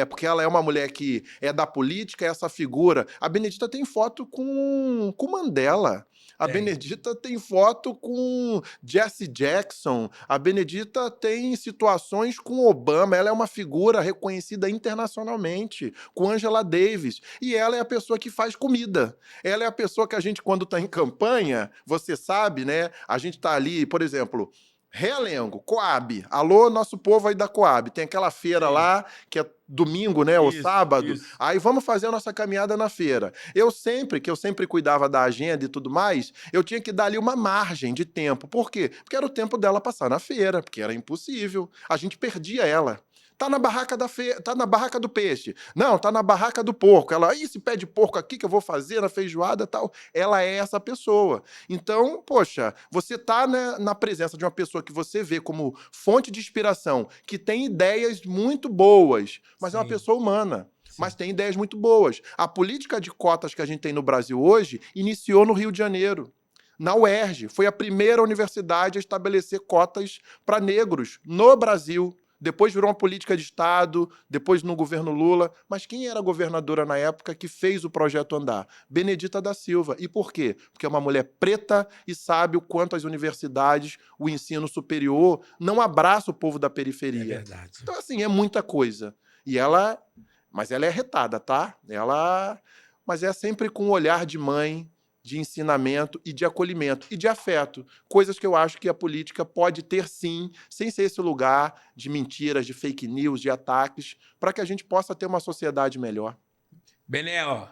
porque ela é uma mulher que é da política, é essa figura. A Benedita tem foto com Mandela. A Tem. Benedita tem foto com Jesse Jackson. A Benedita tem situações com Obama. Ela é uma figura reconhecida internacionalmente, com Angela Davis. E ela é a pessoa que faz comida. Ela é a pessoa que a gente, quando está em campanha, você sabe, né? A gente está ali, por exemplo, Realengo, Coab. Alô, nosso povo aí da Coab. Tem aquela feira Sim. lá, que é domingo, né, ou Isso, sábado. isso. Aí vamos fazer a nossa caminhada na feira. Que eu sempre cuidava da agenda e tudo mais, eu tinha que dar ali uma margem de tempo. Por quê? Porque era o tempo dela passar na feira, porque era impossível. A gente perdia ela. Tá na barraca tá na barraca do peixe. Não, tá na barraca do porco. Ela, esse pé de porco aqui que eu vou fazer na feijoada e tal. Ela é essa pessoa. Então, poxa, você tá na presença de uma pessoa que você vê como fonte de inspiração, que tem ideias muito boas, mas é uma Sim, pessoa humana. Mas sim. tem ideias muito boas. A política de cotas que a gente tem no Brasil hoje iniciou no Rio de Janeiro. Na UERJ, foi a primeira universidade a estabelecer cotas para negros no Brasil. Depois virou uma política de Estado, depois no governo Lula. Mas quem era a governadora na época que fez o projeto andar? Benedita da Silva. E por quê? Porque é uma mulher preta e sabe o quanto as universidades, o ensino superior, não abraça o povo da É periferia. verdade. Então, assim, é muita coisa. Mas ela é retada, tá? Mas é sempre com um olhar de mãe, de ensinamento e de acolhimento e de afeto. Coisas que eu acho que a política pode ter sim, sem ser esse lugar de mentiras, de fake news, de ataques, para que a gente possa ter uma sociedade melhor. Bené, ó,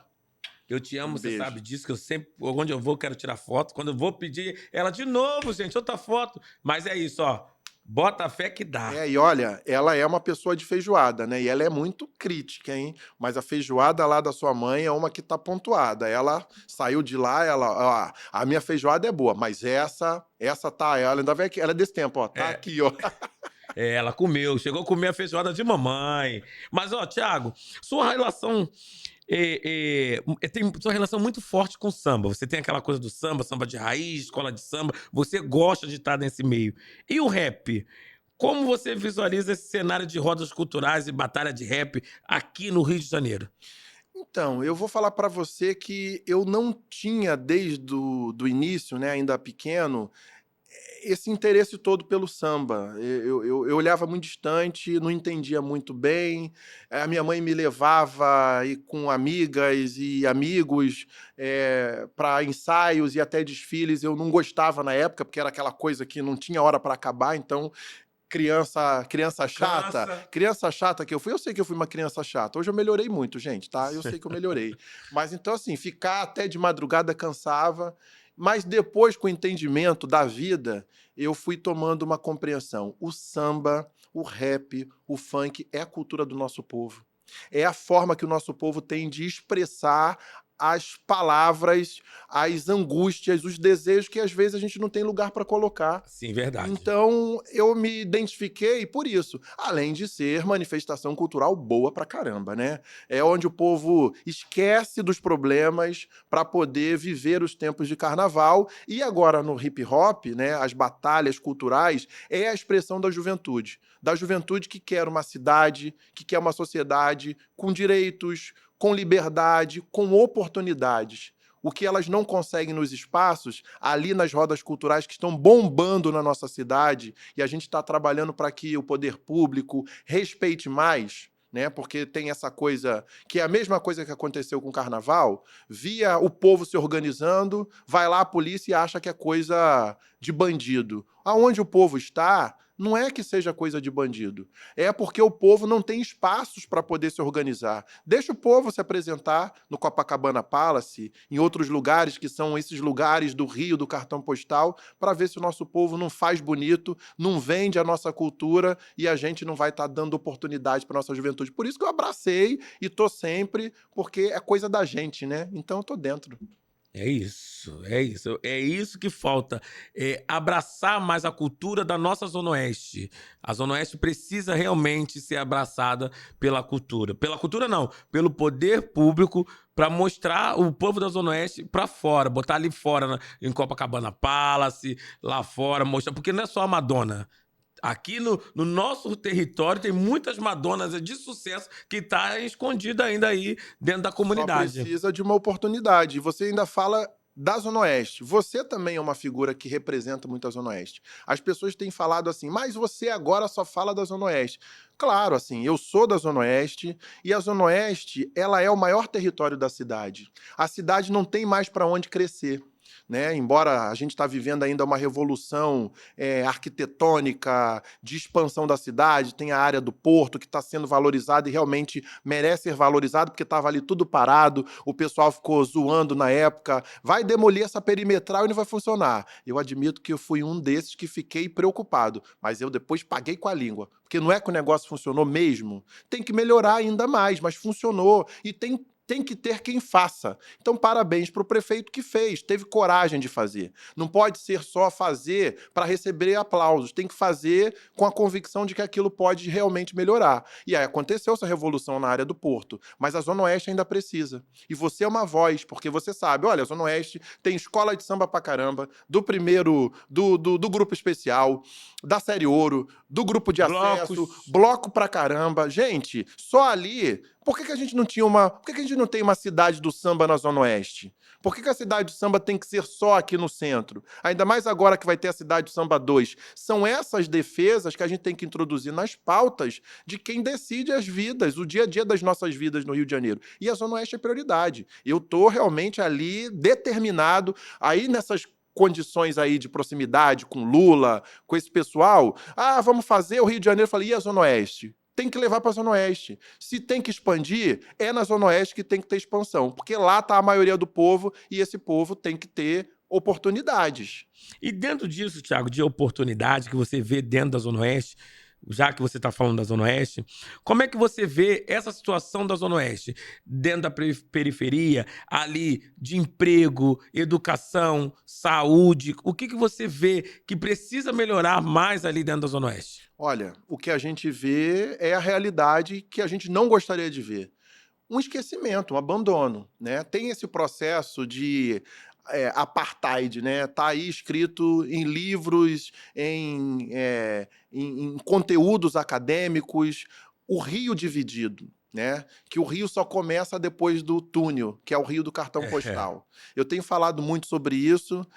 eu te Um amo, você beijo. sabe disso, que eu sempre, onde eu vou, quero tirar foto. Quando eu vou pedir ela de novo, gente, outra foto. Mas é isso, ó. Bota a fé que dá. E olha, ela é uma pessoa de feijoada, né? E ela é muito crítica, hein? Mas a feijoada lá da sua mãe é uma que tá pontuada. Ela saiu de lá, ó, a minha feijoada é boa, mas essa tá, ela ainda vai aqui, ela é desse tempo, ó, tá É, aqui, ó. ela comeu, chegou a comer a feijoada de mamãe. Mas, ó, Thiago, sua relação tem sua relação muito forte com o samba. Você tem aquela coisa do samba, samba de raiz, escola de samba. Você gosta de estar nesse meio. E o rap? Como você visualiza esse cenário de rodas culturais e batalha de rap aqui no Rio de Janeiro? Então, eu vou falar para você que eu não tinha desde do início, né, ainda pequeno, esse interesse todo pelo samba. Eu olhava muito distante, não entendia muito bem. A minha mãe me levava com amigas e amigos para ensaios e até desfiles. Eu não gostava na época, porque era aquela coisa que não tinha hora para acabar, então Cansa. criança chata que eu fui, eu sei que eu fui uma criança chata. Hoje eu melhorei muito, gente, tá? Eu sei que eu melhorei. Mas então, assim, ficar até de madrugada cansava. Mas depois, com o entendimento da vida, eu fui tomando uma compreensão. O samba, o rap, o funk é a cultura do nosso povo. É a forma que o nosso povo tem de expressar as palavras, as angústias, os desejos que às vezes a gente não tem lugar para colocar. Sim, verdade. Então, eu me identifiquei por isso, além de ser manifestação cultural boa pra caramba, né? É onde o povo esquece dos problemas para poder viver os tempos de carnaval. E agora no hip hop, né, as batalhas culturais é a expressão da juventude que quer uma cidade, que quer uma sociedade com direitos, com liberdade, com oportunidades. O que elas não conseguem nos espaços, ali nas rodas culturais que estão bombando na nossa cidade, e a gente está trabalhando para que o poder público respeite mais, né? Porque tem essa coisa, que é a mesma coisa que aconteceu com o carnaval, via o povo se organizando, vai lá a polícia e acha que é coisa de bandido. Aonde o povo está, não é que seja coisa de bandido, é porque o povo não tem espaços para poder se organizar. Deixa o povo se apresentar no Copacabana Palace, em outros lugares que são esses lugares do Rio, do cartão postal, para ver se o nosso povo não faz bonito, não vende a nossa cultura e a gente não vai estar dando oportunidade para nossa juventude. Por isso que eu abracei e tô sempre, porque é coisa da gente, né? Então eu tô dentro. É isso, é isso. É isso que falta. É abraçar mais a cultura da nossa Zona Oeste. A Zona Oeste precisa realmente ser abraçada pela cultura. Pela cultura, não, pelo poder público para mostrar o povo da Zona Oeste para fora, botar ali fora, em Copacabana Palace, lá fora, mostrar. Porque não é só a Madonna. Aqui no nosso território tem muitas Madonas de sucesso que tá escondida ainda aí dentro da Só comunidade. precisa de uma oportunidade. E você ainda fala da Zona Oeste. Você também é uma figura que representa muito a Zona Oeste. As pessoas têm falado assim, mas você agora só fala da Zona Oeste. Claro, assim, eu sou da Zona Oeste e a Zona Oeste, ela é o maior território da cidade. A cidade não tem mais para onde crescer. Né? Embora a gente está vivendo ainda uma revolução arquitetônica, de expansão da cidade, tem a área do porto que está sendo valorizada e realmente merece ser valorizado, porque estava ali tudo parado, o pessoal ficou zoando na época, vai demolir essa perimetral e não vai funcionar. Eu admito que eu fui um desses que fiquei preocupado, mas eu depois paguei com a língua, porque não é que o negócio funcionou mesmo, tem que melhorar ainda mais, mas funcionou e tem que ter quem faça. Então, parabéns para o prefeito que fez, teve coragem de fazer. Não pode ser só fazer para receber aplausos, tem que fazer com a convicção de que aquilo pode realmente melhorar. E aí aconteceu essa revolução na área do Porto, mas a Zona Oeste ainda precisa. E você é uma voz, porque você sabe, olha, a Zona Oeste tem escola de samba pra caramba, do primeiro, do grupo especial, da série Ouro, do grupo de acesso, Blocos. bloco pra caramba. Gente, só ali por que a gente não tinha por que a gente não tem uma cidade do samba na Zona Oeste? Por que a cidade do samba tem que ser só aqui no centro? Ainda mais agora que vai ter a cidade do samba 2. São essas defesas que a gente tem que introduzir nas pautas de quem decide as vidas, o dia a dia das nossas vidas no Rio de Janeiro. E a Zona Oeste é prioridade. Eu estou realmente ali determinado, aí nessas condições aí de proximidade com Lula, com esse pessoal. Ah, vamos fazer o Rio de Janeiro. Eu falei, e a Zona Oeste? Tem que levar para a Zona Oeste. Se tem que expandir, é na Zona Oeste que tem que ter expansão, porque lá está a maioria do povo e esse povo tem que ter oportunidades. E dentro disso, Thiago, de oportunidade que você vê dentro da Zona Oeste, já que você está falando da Zona Oeste, como é que você vê essa situação da Zona Oeste? Dentro da periferia, ali, de emprego, educação, saúde, o que você vê que precisa melhorar mais ali dentro da Zona Oeste? Olha, o que a gente vê é a realidade que a gente não gostaria de ver. Um esquecimento, um abandono, né? Tem esse processo de apartheid, né? Tá aí escrito em livros, em conteúdos acadêmicos, o Rio dividido, né? Que o Rio só começa depois do túnel, que é o Rio do cartão É. postal. Eu tenho falado muito sobre isso,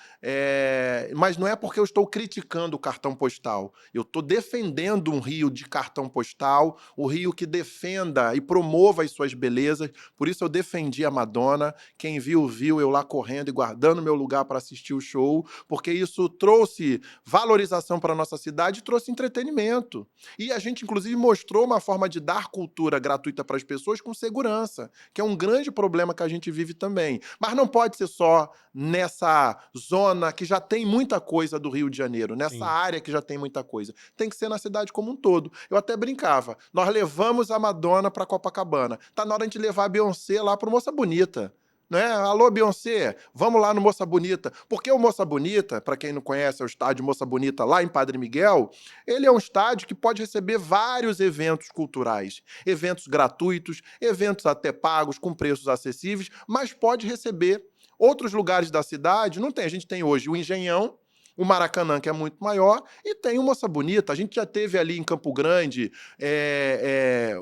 mas não é porque eu estou criticando o cartão postal. Eu estou defendendo um Rio de cartão postal, o Rio que defenda e promova as suas belezas. Por isso eu defendi a Madonna. Quem viu, viu eu lá correndo e guardando meu lugar para assistir o show, porque isso trouxe valorização para a nossa cidade e trouxe entretenimento. E a gente, inclusive, mostrou uma forma de dar cultura gratuita para as pessoas com segurança, que é um grande problema que a gente vive também. Mas não pode ser só nessa zona que já tem muita coisa do Rio de Janeiro, nessa Sim. área que já tem muita coisa. Tem que ser na cidade como um todo. Eu até brincava, nós levamos a Madonna para Copacabana. Tá na hora de levar a Beyoncé lá para Moça Bonita. Né? Alô, Beyoncé, vamos lá no Moça Bonita. Porque o Moça Bonita, para quem não conhece, é o estádio Moça Bonita lá em Padre Miguel, ele é um estádio que pode receber vários eventos culturais, eventos gratuitos, eventos até pagos, com preços acessíveis, mas pode receber. Outros lugares da cidade não tem. A gente tem hoje o Engenhão, o Maracanã, que é muito maior, e tem o Moça Bonita. A gente já teve ali em Campo Grande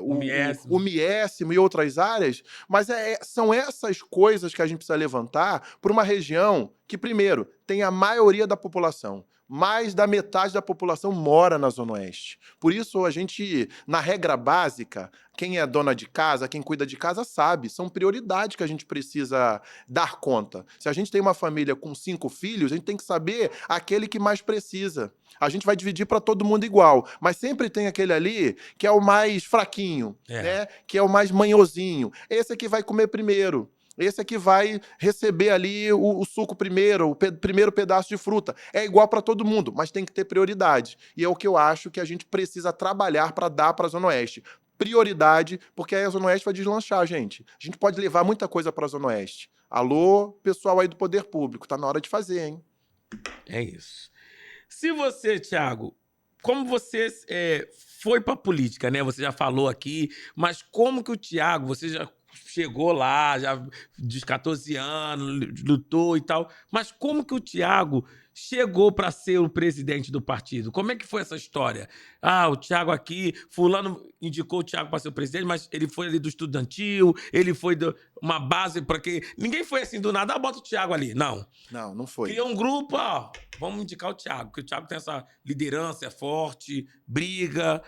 O o miésimo. Miésimo e outras áreas, mas são essas coisas que a gente precisa levantar para uma região que, primeiro, tem a maioria da população. Mais da metade da população mora na Zona Oeste. Por isso, a gente, na regra básica, quem é dona de casa, quem cuida de casa, sabe. São prioridades que a gente precisa dar conta. Se a gente tem uma família com 5 filhos, a gente tem que saber aquele que mais precisa. A gente vai dividir para todo mundo igual, mas sempre tem aquele ali que é o mais fraquinho, É. né? Que é o mais manhosinho. Esse aqui vai comer primeiro. Esse aqui vai receber ali o suco primeiro, primeiro pedaço de fruta. É igual para todo mundo, mas tem que ter prioridade. E é o que eu acho que a gente precisa trabalhar para dar para a Zona Oeste. Prioridade, porque aí a Zona Oeste vai deslanchar, gente. A gente pode levar muita coisa para a Zona Oeste. Alô, pessoal aí do poder público, tá na hora de fazer, hein? É isso. Se você, Thiago, como você foi para a política, né? Você já falou aqui, mas como que o Thiago, você já chegou lá, já dos 14 anos, lutou e tal, mas como que o Thiago chegou para ser o presidente do partido? Como é que foi essa história? Ah, o Thiago aqui, fulano indicou o Thiago para ser o presidente, mas ele foi ali do estudantil, ele foi de uma base para que ninguém foi assim do nada, ah, bota o Thiago ali. Não. Não, não foi. Cria um grupo, ó, vamos indicar o Thiago, porque o Thiago tem essa liderança, é forte, briga.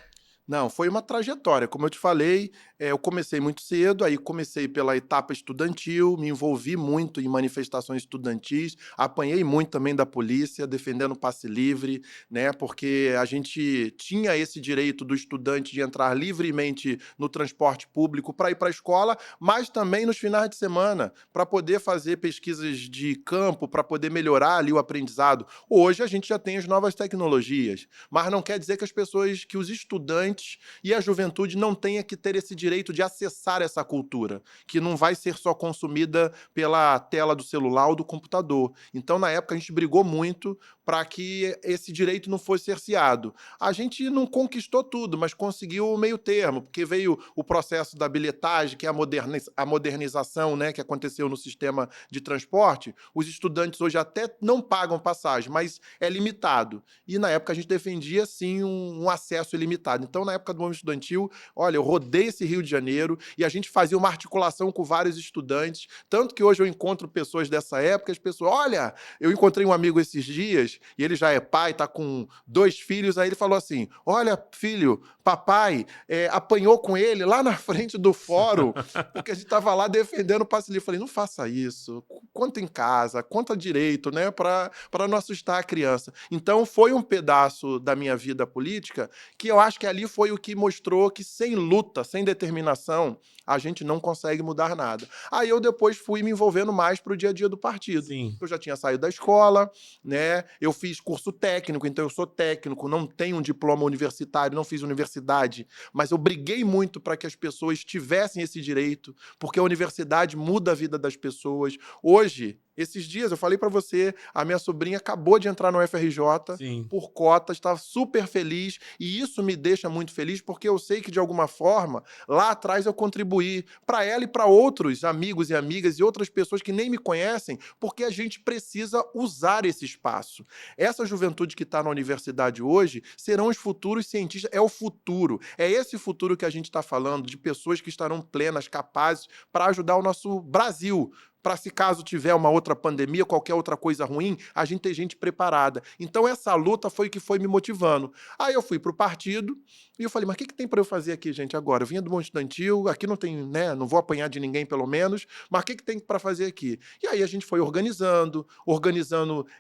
Não, foi uma trajetória. Como eu te falei, eu comecei muito cedo, aí comecei pela etapa estudantil, me envolvi muito em manifestações estudantis, apanhei muito também da polícia, defendendo o passe livre, né? Porque a gente tinha esse direito do estudante de entrar livremente no transporte público para ir para a escola, mas também nos finais de semana, para poder fazer pesquisas de campo, para poder melhorar ali o aprendizado. Hoje a gente já tem as novas tecnologias, mas não quer dizer que as pessoas, que os estudantes e a juventude não tenha que ter esse direito de acessar essa cultura, que não vai ser só consumida pela tela do celular ou do computador. Então, na época, a gente brigou muito para que esse direito não fosse cerceado. A gente não conquistou tudo, mas conseguiu o meio termo, porque veio o processo da bilhetagem, que é a modernização, né, que aconteceu no sistema de transporte. Os estudantes hoje até não pagam passagem, mas é limitado. E na época a gente defendia, sim, um acesso ilimitado. Então, na época do movimento estudantil, olha, eu rodei esse Rio de Janeiro e a gente fazia uma articulação com vários estudantes, tanto que hoje eu encontro pessoas dessa época, as pessoas, olha, eu encontrei um amigo esses dias, e ele já é pai, tá com 2 filhos, aí ele falou assim, olha, filho, papai apanhou com ele lá na frente do fórum, porque a gente estava lá defendendo o passe livre. Eu falei, não faça isso, conta em casa, conta direito, né, para não assustar a criança. Então, foi um pedaço da minha vida política que eu acho que ali foi o que mostrou que sem luta, sem determinação, a gente não consegue mudar nada. Aí eu depois fui me envolvendo mais para o dia a dia do partido. Sim. Eu já tinha saído da escola, né? Eu fiz curso técnico, então eu sou técnico, não tenho um diploma universitário, não fiz universidade, mas eu briguei muito para que as pessoas tivessem esse direito, porque a universidade muda a vida das pessoas. Hoje, esses dias, eu falei para você, a minha sobrinha acabou de entrar no FRJ, Sim. por cotas, está super feliz, e isso me deixa muito feliz, porque eu sei que, de alguma forma, lá atrás eu contribuí para ela e para outros amigos e amigas e outras pessoas que nem me conhecem, porque a gente precisa usar esse espaço. Essa juventude que está na universidade hoje serão os futuros cientistas, é o futuro. É esse futuro que a gente está falando, de pessoas que estarão plenas, capazes, para ajudar o nosso Brasil, para se caso tiver uma outra pandemia, qualquer outra coisa ruim, a gente ter gente preparada. Então essa luta foi o que foi me motivando. Aí eu fui para o partido e eu falei, mas o que tem para eu fazer aqui, gente, agora? Eu vinha do Monte Estudantil, aqui não tem, né, não vou apanhar de ninguém pelo menos, mas o que tem para fazer aqui? E aí a gente foi organizando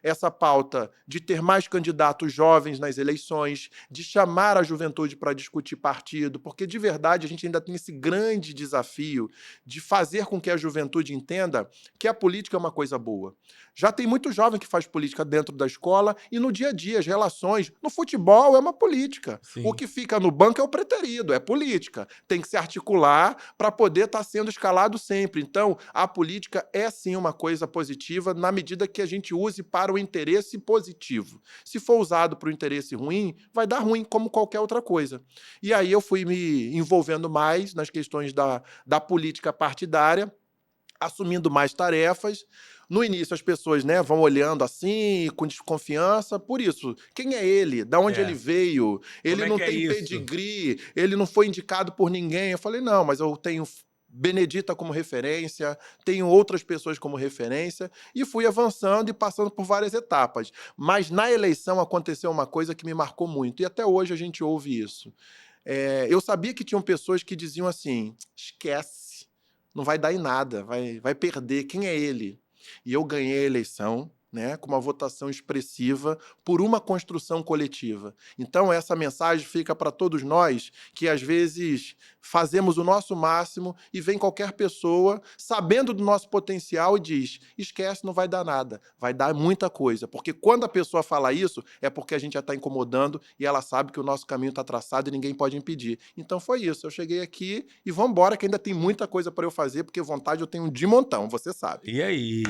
essa pauta de ter mais candidatos jovens nas eleições, de chamar a juventude para discutir partido, porque de verdade a gente ainda tem esse grande desafio de fazer com que a juventude entenda que a política é uma coisa boa. Já tem muito jovem que faz política dentro da escola e no dia a dia, as relações. No futebol é uma política. Sim. O que fica no banco é o preterido, é política. Tem que se articular para poder estar sendo escalado sempre. Então, a política é sim uma coisa positiva na medida que a gente use para o interesse positivo. Se for usado para o interesse ruim, vai dar ruim como qualquer outra coisa. E aí eu fui me envolvendo mais nas questões da política partidária, assumindo mais tarefas. No início, as pessoas, né, vão olhando assim, com desconfiança. Por isso, quem é ele? Da onde ele veio? Ele não tem pedigree, ele não foi indicado por ninguém. Eu falei, não, mas eu tenho Benedita como referência, tenho outras pessoas como referência, e fui avançando e passando por várias etapas. Mas na eleição aconteceu uma coisa que me marcou muito, e até hoje a gente ouve isso. Eu sabia que tinham pessoas que diziam assim, esquece, não vai dar em nada, vai perder, quem é ele? E eu ganhei a eleição, né, com uma votação expressiva por uma construção coletiva. Então essa mensagem fica para todos nós que às vezes fazemos o nosso máximo e vem qualquer pessoa sabendo do nosso potencial e diz: esquece, não vai dar nada, vai dar muita coisa. Porque quando a pessoa fala isso, é porque a gente já está incomodando e ela sabe que o nosso caminho está traçado e ninguém pode impedir. Então foi isso, eu cheguei aqui e vamos embora que ainda tem muita coisa para eu fazer, porque vontade eu tenho de montão, você sabe. E aí?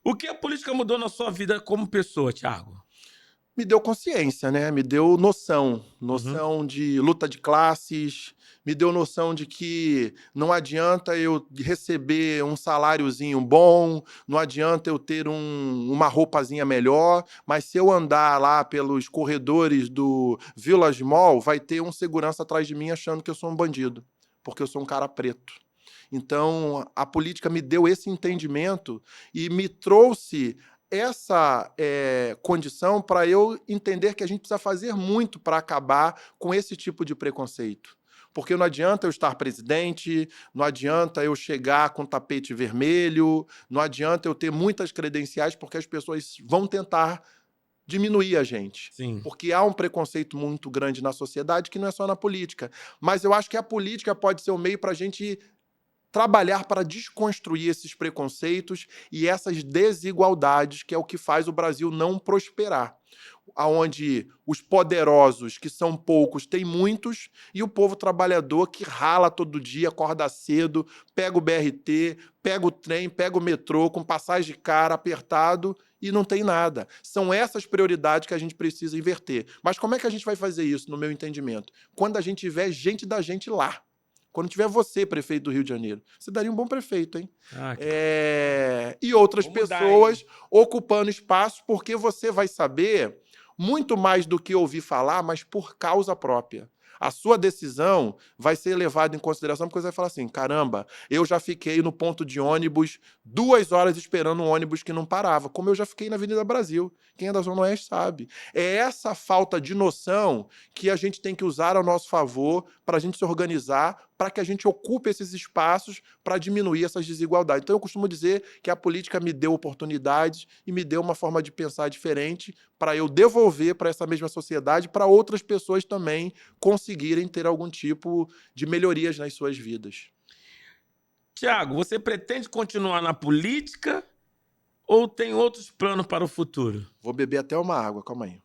O que a política mudou na sua vida como pessoa, Thiago? Me deu consciência, né, me deu noção, Uhum. noção de luta de classes, me deu noção de que não adianta eu receber um saláriozinho bom, não adianta eu ter uma roupazinha melhor, mas se eu andar lá pelos corredores do Village Mall, vai ter um segurança atrás de mim achando que eu sou um bandido, porque eu sou um cara preto. Então, a política me deu esse entendimento e me trouxe essa condição para eu entender que a gente precisa fazer muito para acabar com esse tipo de preconceito. Porque não adianta eu estar presidente, não adianta eu chegar com tapete vermelho, não adianta eu ter muitas credenciais, porque as pessoas vão tentar diminuir a gente. Sim. Porque há um preconceito muito grande na sociedade que não é só na política. Mas eu acho que a política pode ser o meio para a gente trabalhar para desconstruir esses preconceitos e essas desigualdades, que é o que faz o Brasil não prosperar. Aonde os poderosos, que são poucos, têm muitos, e o povo trabalhador que rala todo dia, acorda cedo, pega o BRT, pega o trem, pega o metrô, com passagem cara, apertado, e não tem nada. São essas prioridades que a gente precisa inverter. Mas como é que a gente vai fazer isso, no meu entendimento? Quando a gente tiver gente da gente lá. Quando tiver você, prefeito do Rio de Janeiro, você daria um bom prefeito, hein? Ah, E outras vou mudar, pessoas hein? ocupando espaço, porque você vai saber muito mais do que ouvir falar, mas por causa própria. A sua decisão vai ser levada em consideração, porque você vai falar assim: caramba, eu já fiquei no ponto de ônibus 2 horas esperando um ônibus que não parava, como eu já fiquei na Avenida Brasil. Quem é da Zona Oeste sabe. É essa falta de noção que a gente tem que usar ao nosso favor para a gente se organizar, para que a gente ocupe esses espaços para diminuir essas desigualdades. Então eu costumo dizer que a política me deu oportunidades e me deu uma forma de pensar diferente para eu devolver para essa mesma sociedade, para outras pessoas também conseguirem ter algum tipo de melhorias nas suas vidas. Thiago, você pretende continuar na política ou tem outros planos para o futuro? Vou beber até uma água, calma aí.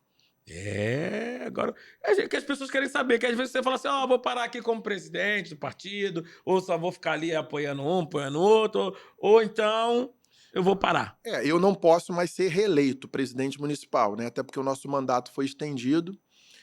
Agora. É que as pessoas querem saber, que às vezes você fala assim: ó, vou parar aqui como presidente do partido, ou só vou ficar ali apoiando um, apoiando outro, ou então eu vou parar. Eu não posso mais ser reeleito presidente municipal, né? Até porque o nosso mandato foi estendido.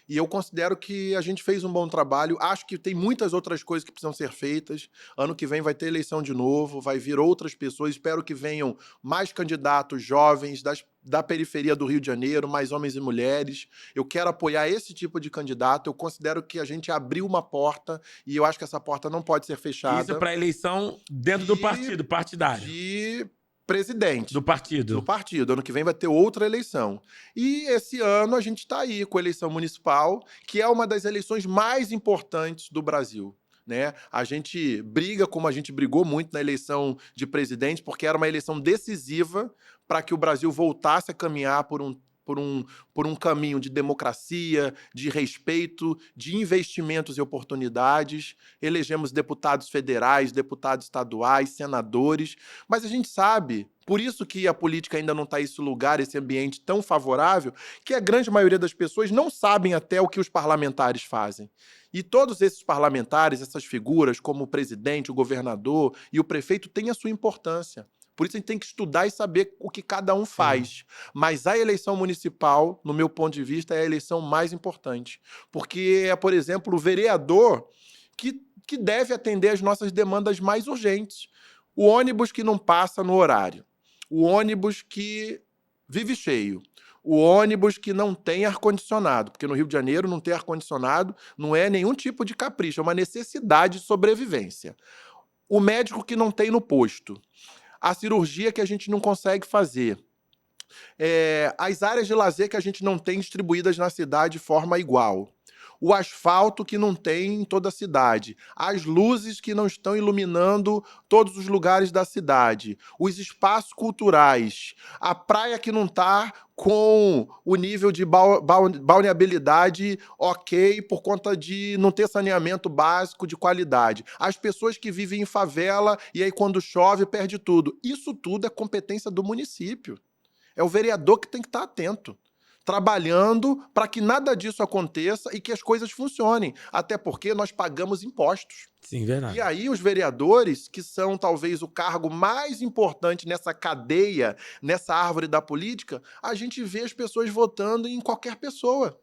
E eu considero que a gente fez um bom trabalho. Acho que tem muitas outras coisas que precisam ser feitas. Ano que vem vai ter eleição de novo, vai vir outras pessoas. Espero que venham mais candidatos jovens da periferia do Rio de Janeiro, mais homens e mulheres. Eu quero apoiar esse tipo de candidato. Eu considero que a gente abriu uma porta e eu acho que essa porta não pode ser Isso fechada. para eleição dentro do partido, partidário. De presidente. Do partido. Do partido. Ano que vem vai ter outra eleição. E esse ano a gente está aí com a eleição municipal, que é uma das eleições mais importantes do Brasil. Né? A gente briga como a gente brigou muito na eleição de presidente, porque era uma eleição decisiva para que o Brasil voltasse a caminhar por um caminho de democracia, de respeito, de investimentos e oportunidades. Elegemos deputados federais, deputados estaduais, senadores, mas a gente sabe, por isso que a política ainda não está nesse lugar, esse ambiente tão favorável, que a grande maioria das pessoas não sabem até o que os parlamentares fazem. E todos esses parlamentares, essas figuras, como o presidente, o governador e o prefeito, têm a sua importância. Por isso a gente tem que estudar e saber o que cada um faz. Mas a eleição municipal, no meu ponto de vista, é a eleição mais importante. Porque é, por exemplo, o vereador que deve atender as nossas demandas mais urgentes. O ônibus que não passa no horário. O ônibus que vive cheio. O ônibus que não tem ar-condicionado. Porque no Rio de Janeiro não ter ar-condicionado não é nenhum tipo de capricho, é uma necessidade de sobrevivência. O médico que não tem no posto. A cirurgia que a gente não consegue fazer. As áreas de lazer que a gente não tem distribuídas na cidade de forma igual. o asfalto que não tem em toda a cidade, as luzes que não estão iluminando todos os lugares da cidade, os espaços culturais, a praia que não está com o nível de balneabilidade ok por conta de não ter saneamento básico de qualidade. As pessoas que vivem em favela e aí quando chove perde tudo. Isso tudo é competência do município. É o vereador que tem que estar atento, trabalhando para que nada disso aconteça e que as coisas funcionem. Até porque nós pagamos impostos. Sim, verdade. E aí os vereadores, que são talvez o cargo mais importante nessa cadeia, nessa árvore da política, a gente vê as pessoas votando em qualquer pessoa.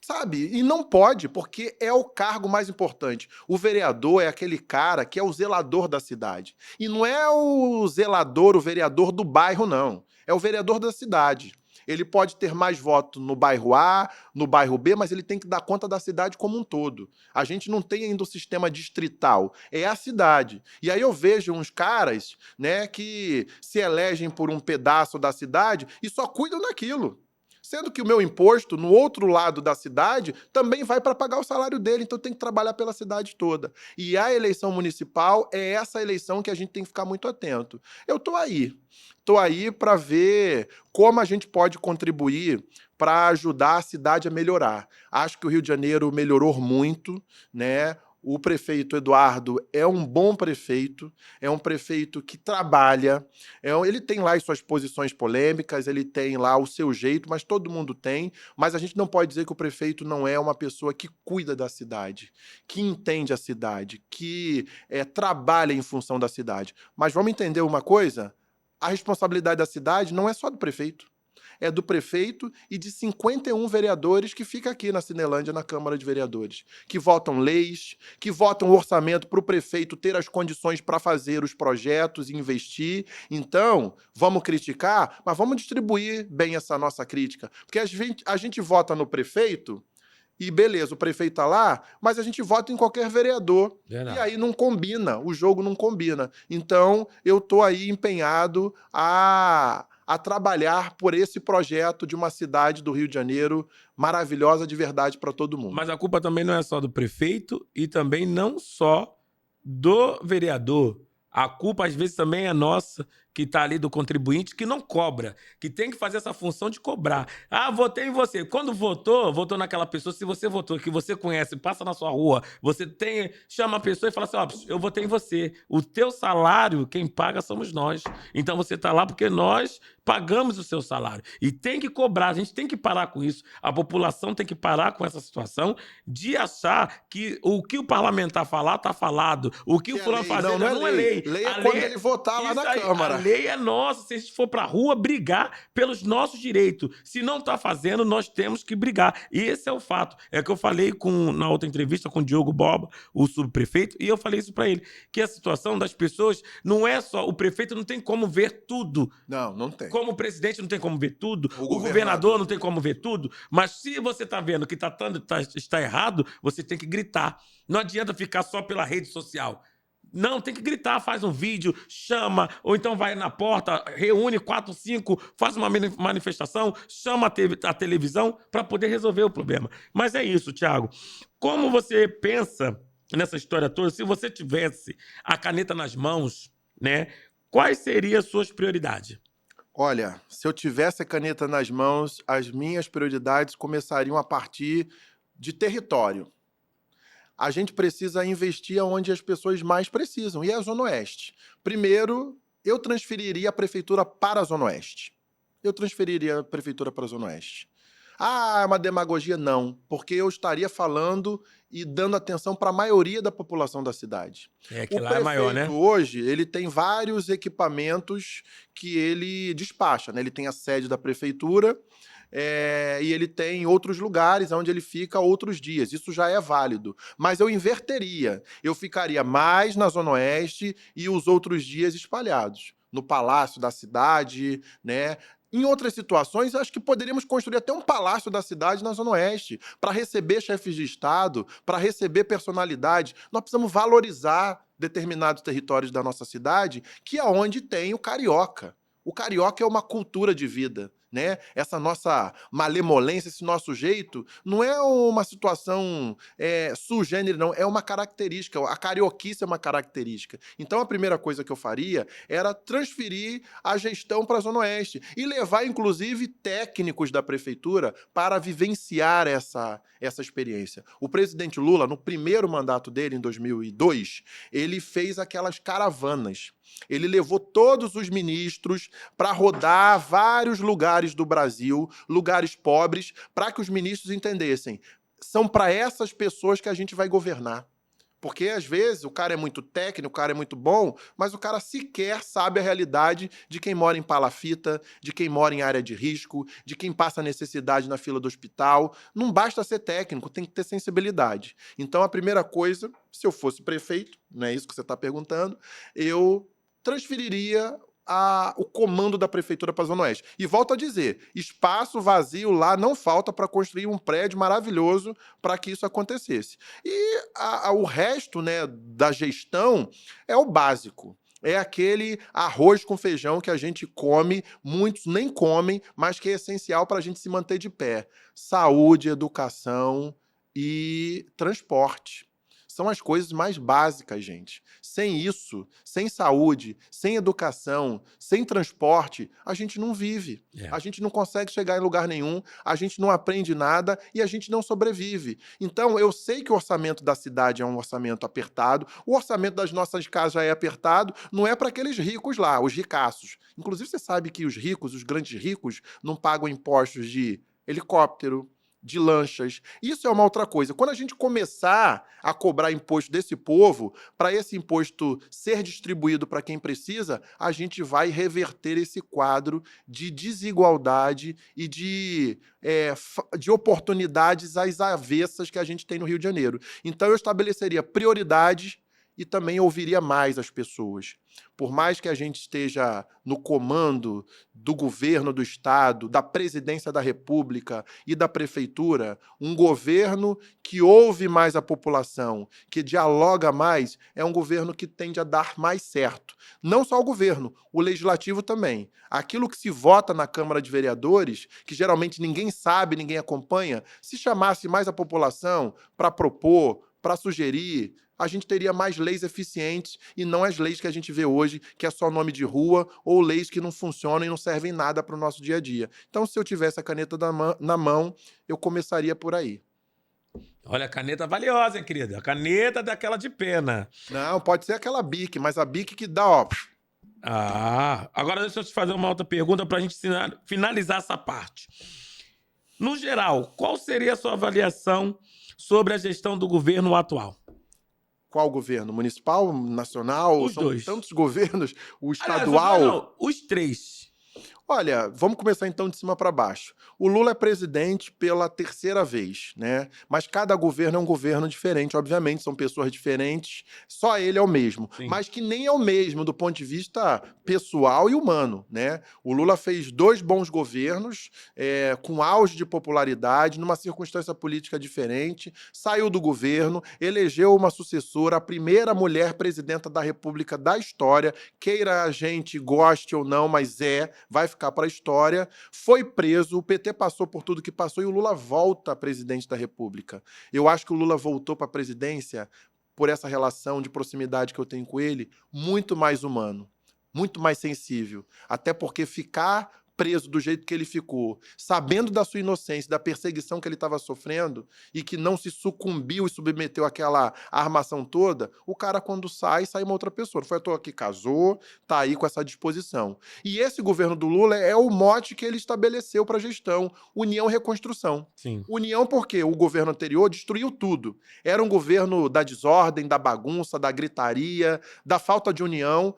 Sabe? E não pode, porque é o cargo mais importante. O vereador é aquele cara que é o zelador da cidade. E não é o zelador, o vereador do bairro, não. É o vereador da cidade. Ele pode ter mais votos no bairro A, no bairro B, mas ele tem que dar conta da cidade como um todo. A gente não tem ainda o sistema distrital, é a cidade. E aí eu vejo uns caras, né, que se elegem por um pedaço da cidade e só cuidam daquilo. Sendo que o meu imposto, no outro lado da cidade, também vai para pagar o salário dele, então tem que trabalhar pela cidade toda. E a eleição municipal é essa eleição que a gente tem que ficar muito atento. Eu estou aí. Estou aí para ver como a gente pode contribuir para ajudar a cidade a melhorar. Acho que o Rio de Janeiro melhorou muito, né? O prefeito Eduardo é um bom prefeito, é um prefeito que trabalha, ele tem lá as suas posições polêmicas, ele tem lá o seu jeito, mas todo mundo tem, mas a gente não pode dizer que o prefeito não é uma pessoa que cuida da cidade, que entende a cidade, que trabalha em função da cidade. Mas vamos entender uma coisa? A responsabilidade da cidade não é só do prefeito. É do prefeito e de 51 vereadores que fica aqui na Cinelândia, na Câmara de Vereadores, que votam leis, que votam orçamento para o prefeito ter as condições para fazer os projetos e investir. Então, vamos criticar, mas vamos distribuir bem essa nossa crítica. Porque a gente vota no prefeito e beleza, o prefeito está lá, mas a gente vota em qualquer vereador. Verdade. E aí não combina, o jogo não combina. Então, eu estou aí empenhado a trabalhar por esse projeto de uma cidade do Rio de Janeiro maravilhosa de verdade para todo mundo. Mas a culpa também não é só do prefeito e também não só do vereador. A culpa, às vezes, também é nossa, que está ali do contribuinte, que não cobra, que tem que fazer essa função de cobrar. Ah, votei em você. Quando votou naquela pessoa. Se você votou, que você conhece, passa na sua rua, chama a pessoa e fala assim, ó, eu votei em você. O teu salário, quem paga somos nós. Então você está lá porque nós pagamos o seu salário. E tem que cobrar, a gente tem que parar com isso. A população tem que parar com essa situação de achar que o que o parlamentar falar, está falado. O que o fulano fazer não é lei. Lei é quando ele votar lá na Câmara. A lei é nossa. Se a gente for pra rua brigar pelos nossos direitos. Se não tá fazendo, nós temos que brigar. E esse é o fato. É que eu falei na outra entrevista com o Diogo Boba, o subprefeito, e eu falei isso pra ele. Que a situação das pessoas não é só... O prefeito não tem como ver tudo. Não, não tem. Como o presidente não tem como ver tudo. O governador não tem como ver tudo. Mas se você tá vendo que está errado, você tem que gritar. Não adianta ficar só pela rede social. Não, tem que gritar, faz um vídeo, chama, ou então vai na porta, reúne 4, 5, faz uma manifestação, chama a televisão para poder resolver o problema. Mas é isso, Thiago. Como você pensa nessa história toda, se você tivesse a caneta nas mãos, né, quais seriam as suas prioridades? Olha, se eu tivesse a caneta nas mãos, as minhas prioridades começariam a partir de território. A gente precisa investir onde as pessoas mais precisam, e é a Zona Oeste. Primeiro, eu transferiria a prefeitura para a Zona Oeste. Eu transferiria a prefeitura para a Zona Oeste. Ah, é uma demagogia? Não, porque eu estaria falando e dando atenção para a maioria da população da cidade. É que lá é maior, né? Hoje, ele tem vários equipamentos que ele despacha, né? Ele tem a sede da prefeitura, e ele tem outros lugares onde ele fica outros dias. Isso já é válido. Mas eu inverteria. Eu ficaria mais na Zona Oeste e os outros dias espalhados. No Palácio da Cidade, né? Em outras situações, acho que poderíamos construir até um palácio da cidade na Zona Oeste, para receber chefes de Estado, para receber personalidades. Nós precisamos valorizar determinados territórios da nossa cidade, que é onde tem o carioca. O carioca é uma cultura de vida. né? Essa nossa malemolência, esse nosso jeito, não é uma situação sui generis, não. É uma característica. A carioquice é uma característica. Então, a primeira coisa que eu faria era transferir a gestão para a Zona Oeste e levar, inclusive, técnicos da prefeitura para vivenciar essa experiência. O presidente Lula, no primeiro mandato dele, em 2002, ele fez aquelas caravanas. Ele levou todos os ministros para rodar vários lugares do Brasil, lugares pobres, para que os ministros entendessem. São para essas pessoas que a gente vai governar. Porque, às vezes, o cara é muito técnico, o cara é muito bom, mas o cara sequer sabe a realidade de quem mora em palafita, de quem mora em área de risco, de quem passa necessidade na fila do hospital. Não basta ser técnico, tem que ter sensibilidade. Então, a primeira coisa, se eu fosse prefeito, não é isso que você está perguntando, eu transferiria o comando da prefeitura para a Zona Oeste. E volto a dizer, espaço vazio lá não falta para construir um prédio maravilhoso para que isso acontecesse. E o resto, né, da gestão é o básico. É aquele arroz com feijão que a gente come, muitos nem comem, mas que é essencial para a gente se manter de pé. Saúde, educação e transporte. São as coisas mais básicas, gente. Sem isso, sem saúde, sem educação, sem transporte, a gente não vive. É. A gente não consegue chegar em lugar nenhum, a gente não aprende nada e a gente não sobrevive. Então, eu sei que o orçamento da cidade é um orçamento apertado, o orçamento das nossas casas já é apertado, não é para aqueles ricos lá, os ricaços. Inclusive, você sabe que os ricos, os grandes ricos, não pagam impostos de helicóptero, de lanchas. Isso é uma outra coisa. Quando a gente começar a cobrar imposto desse povo, para esse imposto ser distribuído para quem precisa, a gente vai reverter esse quadro de desigualdade e de oportunidades às avessas que a gente tem no Rio de Janeiro. Então, eu estabeleceria prioridades e também ouviria mais as pessoas. Por mais que a gente esteja no comando do governo do Estado, da presidência da República e da prefeitura, um governo que ouve mais a população, que dialoga mais, é um governo que tende a dar mais certo. Não só o governo, o legislativo também. Aquilo que se vota na Câmara de Vereadores, que geralmente ninguém sabe, ninguém acompanha, se chamasse mais a população para propor, para sugerir, a gente teria mais leis eficientes e não as leis que a gente vê hoje, que é só nome de rua, ou leis que não funcionam e não servem nada para o nosso dia a dia. Então, se eu tivesse a caneta na mão, eu começaria por aí. Olha, a caneta valiosa, hein, querida? A caneta daquela de pena. Não, pode ser aquela Bic, mas a Bic que dá, ó. Agora deixa eu te fazer uma outra pergunta para a gente finalizar essa parte. No geral, qual seria a sua avaliação sobre a gestão do governo atual? Qual governo? Municipal, nacional? Os São dois. tantos governos. O Aliás, estadual... não, os três. Olha, vamos começar então de cima para baixo. O Lula é presidente pela terceira vez, né? Mas cada governo é um governo diferente, obviamente, são pessoas diferentes, só ele é o mesmo. Sim. Mas que nem é o mesmo do ponto de vista pessoal e humano, né? O Lula fez 2 bons governos, com auge de popularidade, numa circunstância política diferente, saiu do governo, elegeu uma sucessora, a primeira mulher presidenta da República da história, queira a gente goste ou não, mas vai ficar para a história, foi preso, o PT passou por tudo que passou e o Lula volta a presidente da República. Eu acho que o Lula voltou para a presidência por essa relação de proximidade que eu tenho com ele, muito mais humano, muito mais sensível. Até porque ficar preso do jeito que ele ficou, sabendo da sua inocência, da perseguição que ele estava sofrendo e que não se sucumbiu e submeteu àquela armação toda, o cara quando sai uma outra pessoa. Não foi à toa que casou, tá aí com essa disposição. E esse governo do Lula é o mote que ele estabeleceu para a gestão, união e reconstrução. Sim. União porque o governo anterior destruiu tudo. Era um governo da desordem, da bagunça, da gritaria, da falta de união.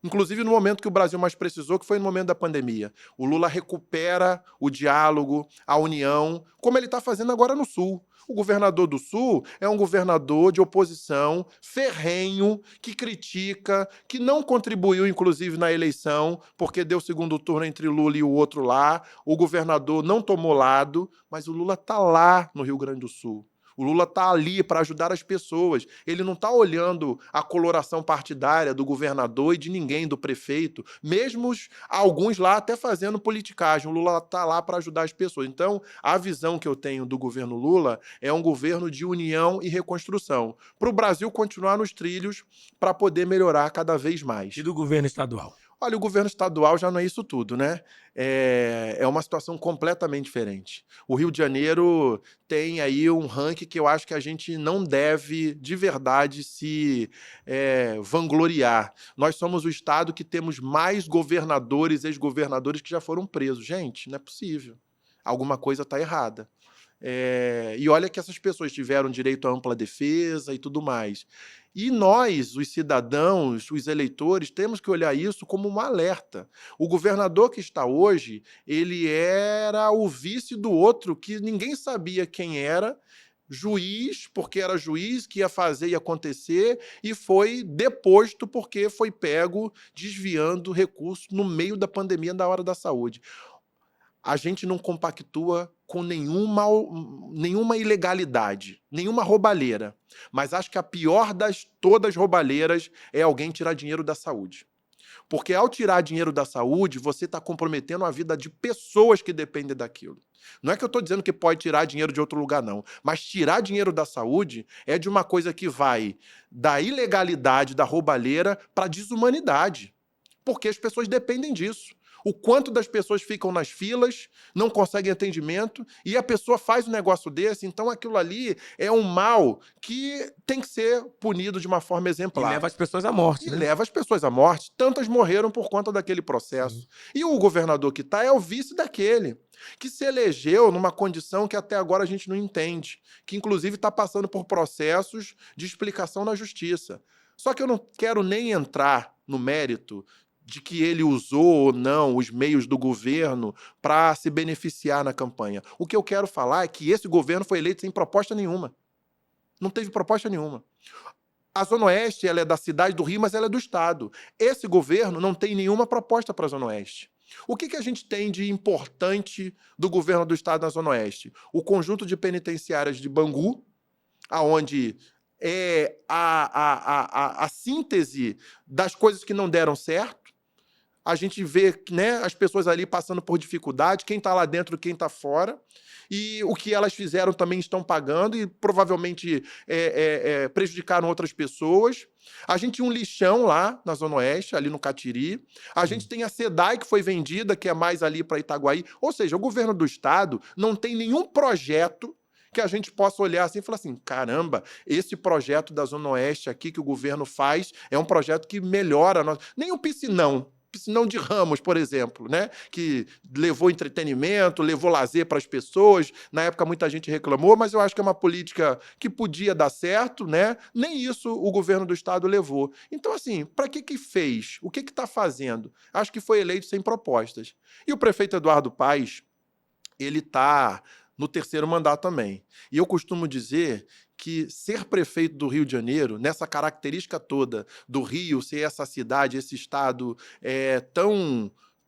Inclusive no momento que o Brasil mais precisou, que foi no momento da pandemia. O Lula recupera o diálogo, a união, como ele está fazendo agora no Sul. O governador do Sul é um governador de oposição, ferrenho, que critica, que não contribuiu, inclusive, na eleição, porque deu segundo turno entre Lula e o outro lá. O governador não tomou lado, mas o Lula está lá no Rio Grande do Sul. O Lula está ali para ajudar as pessoas. Ele não está olhando a coloração partidária do governador e de ninguém, do prefeito, mesmo alguns lá até fazendo politicagem. O Lula está lá para ajudar as pessoas. Então, a visão que eu tenho do governo Lula é um governo de união e reconstrução, para o Brasil continuar nos trilhos para poder melhorar cada vez mais. E do governo estadual? Olha, o governo estadual já não é isso tudo, né? É uma situação completamente diferente. O Rio de Janeiro tem aí um ranking que eu acho que a gente não deve, de verdade, se vangloriar. Nós somos o estado que temos mais governadores, ex-governadores que já foram presos. Gente, não é possível. Alguma coisa está errada. E olha que essas pessoas tiveram direito à ampla defesa e tudo mais. E nós, os cidadãos, os eleitores, temos que olhar isso como um alerta. O governador que está hoje, ele era o vice do outro, que ninguém sabia quem era, juiz, porque era juiz, que ia fazer e acontecer, e foi deposto porque foi pego desviando recursos no meio da pandemia da hora da saúde. A gente não compactua com nenhuma ilegalidade, nenhuma roubalheira. Mas acho que a pior das todas roubalheiras é alguém tirar dinheiro da saúde. Porque ao tirar dinheiro da saúde, você está comprometendo a vida de pessoas que dependem daquilo. Não é que eu estou dizendo que pode tirar dinheiro de outro lugar, não. Mas tirar dinheiro da saúde é de uma coisa que vai da ilegalidade, da roubalheira, para a desumanidade. Porque as pessoas dependem disso. O quanto das pessoas ficam nas filas, não conseguem atendimento, e a pessoa faz um negócio desse, então aquilo ali é um mal que tem que ser punido de uma forma E exemplar. leva as pessoas à morte, E né? leva as pessoas à morte. Tantas morreram por conta daquele processo. Sim. E o governador que está é o vice daquele, que se elegeu numa condição que até agora a gente não entende, que inclusive está passando por processos de explicação na justiça. Só que eu não quero nem entrar no mérito de que ele usou ou não os meios do governo para se beneficiar na campanha. O que eu quero falar é que esse governo foi eleito sem proposta nenhuma. Não teve proposta nenhuma. A Zona Oeste, ela é da cidade do Rio, mas ela é do estado. Esse governo não tem nenhuma proposta para a Zona Oeste. O que a gente tem de importante do governo do estado na Zona Oeste? O conjunto de penitenciárias de Bangu, aonde é a síntese das coisas que não deram certo. A gente vê, né, as pessoas ali passando por dificuldade, quem está lá dentro, quem está fora, e o que elas fizeram também estão pagando e provavelmente prejudicaram outras pessoas. A gente tinha um lixão lá na Zona Oeste, ali no Catiri. A gente tem a SEDAI, que foi vendida, que é mais ali para Itaguaí. Ou seja, o governo do estado não tem nenhum projeto que a gente possa olhar assim e falar assim, caramba, esse projeto da Zona Oeste aqui que o governo faz é um projeto que melhora a nossa... Nem o piscinão de Ramos, por exemplo, né? Que levou entretenimento, levou lazer para as pessoas. Na época muita gente reclamou, mas eu acho que é uma política que podia dar certo, né? Nem isso o governo do estado levou. Então, assim, para que fez? O que está fazendo? Acho que foi eleito sem propostas. E o prefeito Eduardo Paes, ele está no terceiro mandato também. E eu costumo dizer que ser prefeito do Rio de Janeiro, nessa característica toda do Rio, ser essa cidade, esse estado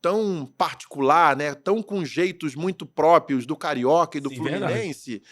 tão particular, né? Tão com jeitos muito próprios do carioca e do Sim, fluminense,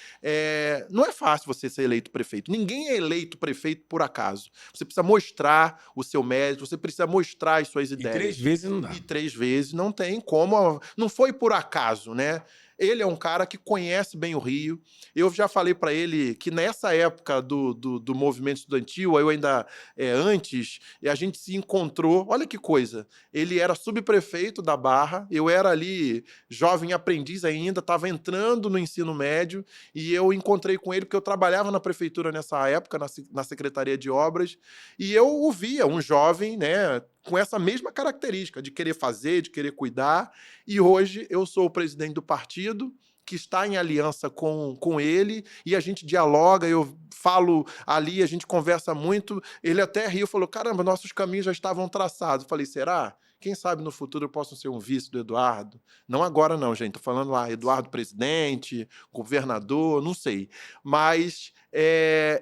não é fácil você ser eleito prefeito. Ninguém é eleito prefeito por acaso. Você precisa mostrar o seu mérito, você precisa mostrar as suas E ideias. 3 vezes não dá. E 3 vezes não tem como. Não foi por acaso, né? Ele é um cara que conhece bem o Rio. Eu já falei para ele que nessa época do movimento estudantil, eu ainda antes, e a gente se encontrou. Olha que coisa. Ele era subprefeito da Barra, eu era ali jovem aprendiz ainda, estava entrando no ensino médio, e eu encontrei com ele porque eu trabalhava na prefeitura nessa época, na Secretaria de Obras, e eu o via, um jovem, né, com essa mesma característica de querer fazer, de querer cuidar, e hoje eu sou o presidente do partido, que está em aliança com ele, e a gente dialoga, eu falo ali, a gente conversa muito, ele até riu, falou, caramba, nossos caminhos já estavam traçados. Eu falei, será? Quem sabe no futuro eu possa ser um vice do Eduardo? Não agora não, gente, tô falando lá, Eduardo presidente, governador, não sei. Mas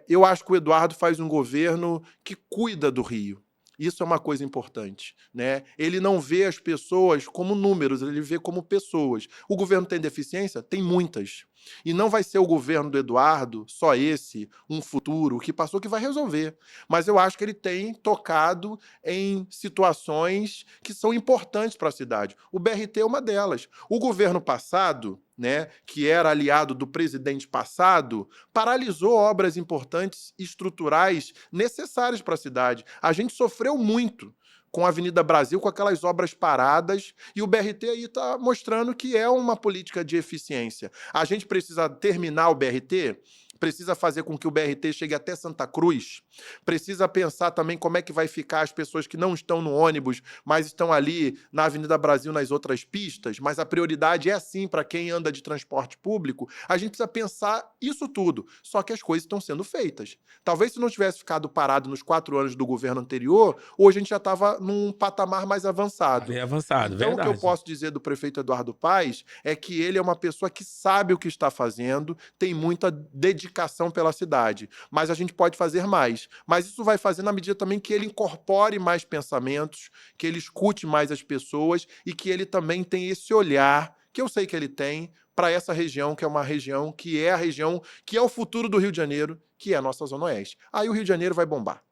eu acho que o Eduardo faz um governo que cuida do Rio. Isso é uma coisa importante, né? Ele não vê as pessoas como números, ele vê como pessoas. O governo tem deficiência? Tem muitas. E não vai ser o governo do Eduardo, só esse, um futuro, o que passou, que vai resolver. Mas eu acho que ele tem tocado em situações que são importantes para a cidade. O BRT é uma delas. O governo passado, né, que era aliado do presidente passado, paralisou obras importantes estruturais necessárias para a cidade. A gente sofreu muito com a Avenida Brasil, com aquelas obras paradas, e o BRT aí está mostrando que é uma política de eficiência. A gente precisa terminar o BRT, precisa fazer com que o BRT chegue até Santa Cruz, precisa pensar também como é que vai ficar as pessoas que não estão no ônibus, mas estão ali na Avenida Brasil, nas outras pistas, mas a prioridade é sim para quem anda de transporte público. A gente precisa pensar isso tudo, só que as coisas estão sendo feitas. Talvez se não tivesse ficado parado nos 4 anos do governo anterior, hoje a gente já estava num patamar mais avançado. Bem avançado, Então, o que eu verdade. posso dizer do prefeito Eduardo Paes é que ele é uma pessoa que sabe o que está fazendo, tem muita dedicação pela cidade, mas a gente pode fazer mais. Mas isso vai fazer na medida também que ele incorpore mais pensamentos, que ele escute mais as pessoas e que ele também tem esse olhar, que eu sei que ele tem, para essa região, que é uma região que é a região que é o futuro do Rio de Janeiro, que é a nossa Zona Oeste. Aí o Rio de Janeiro vai bombar.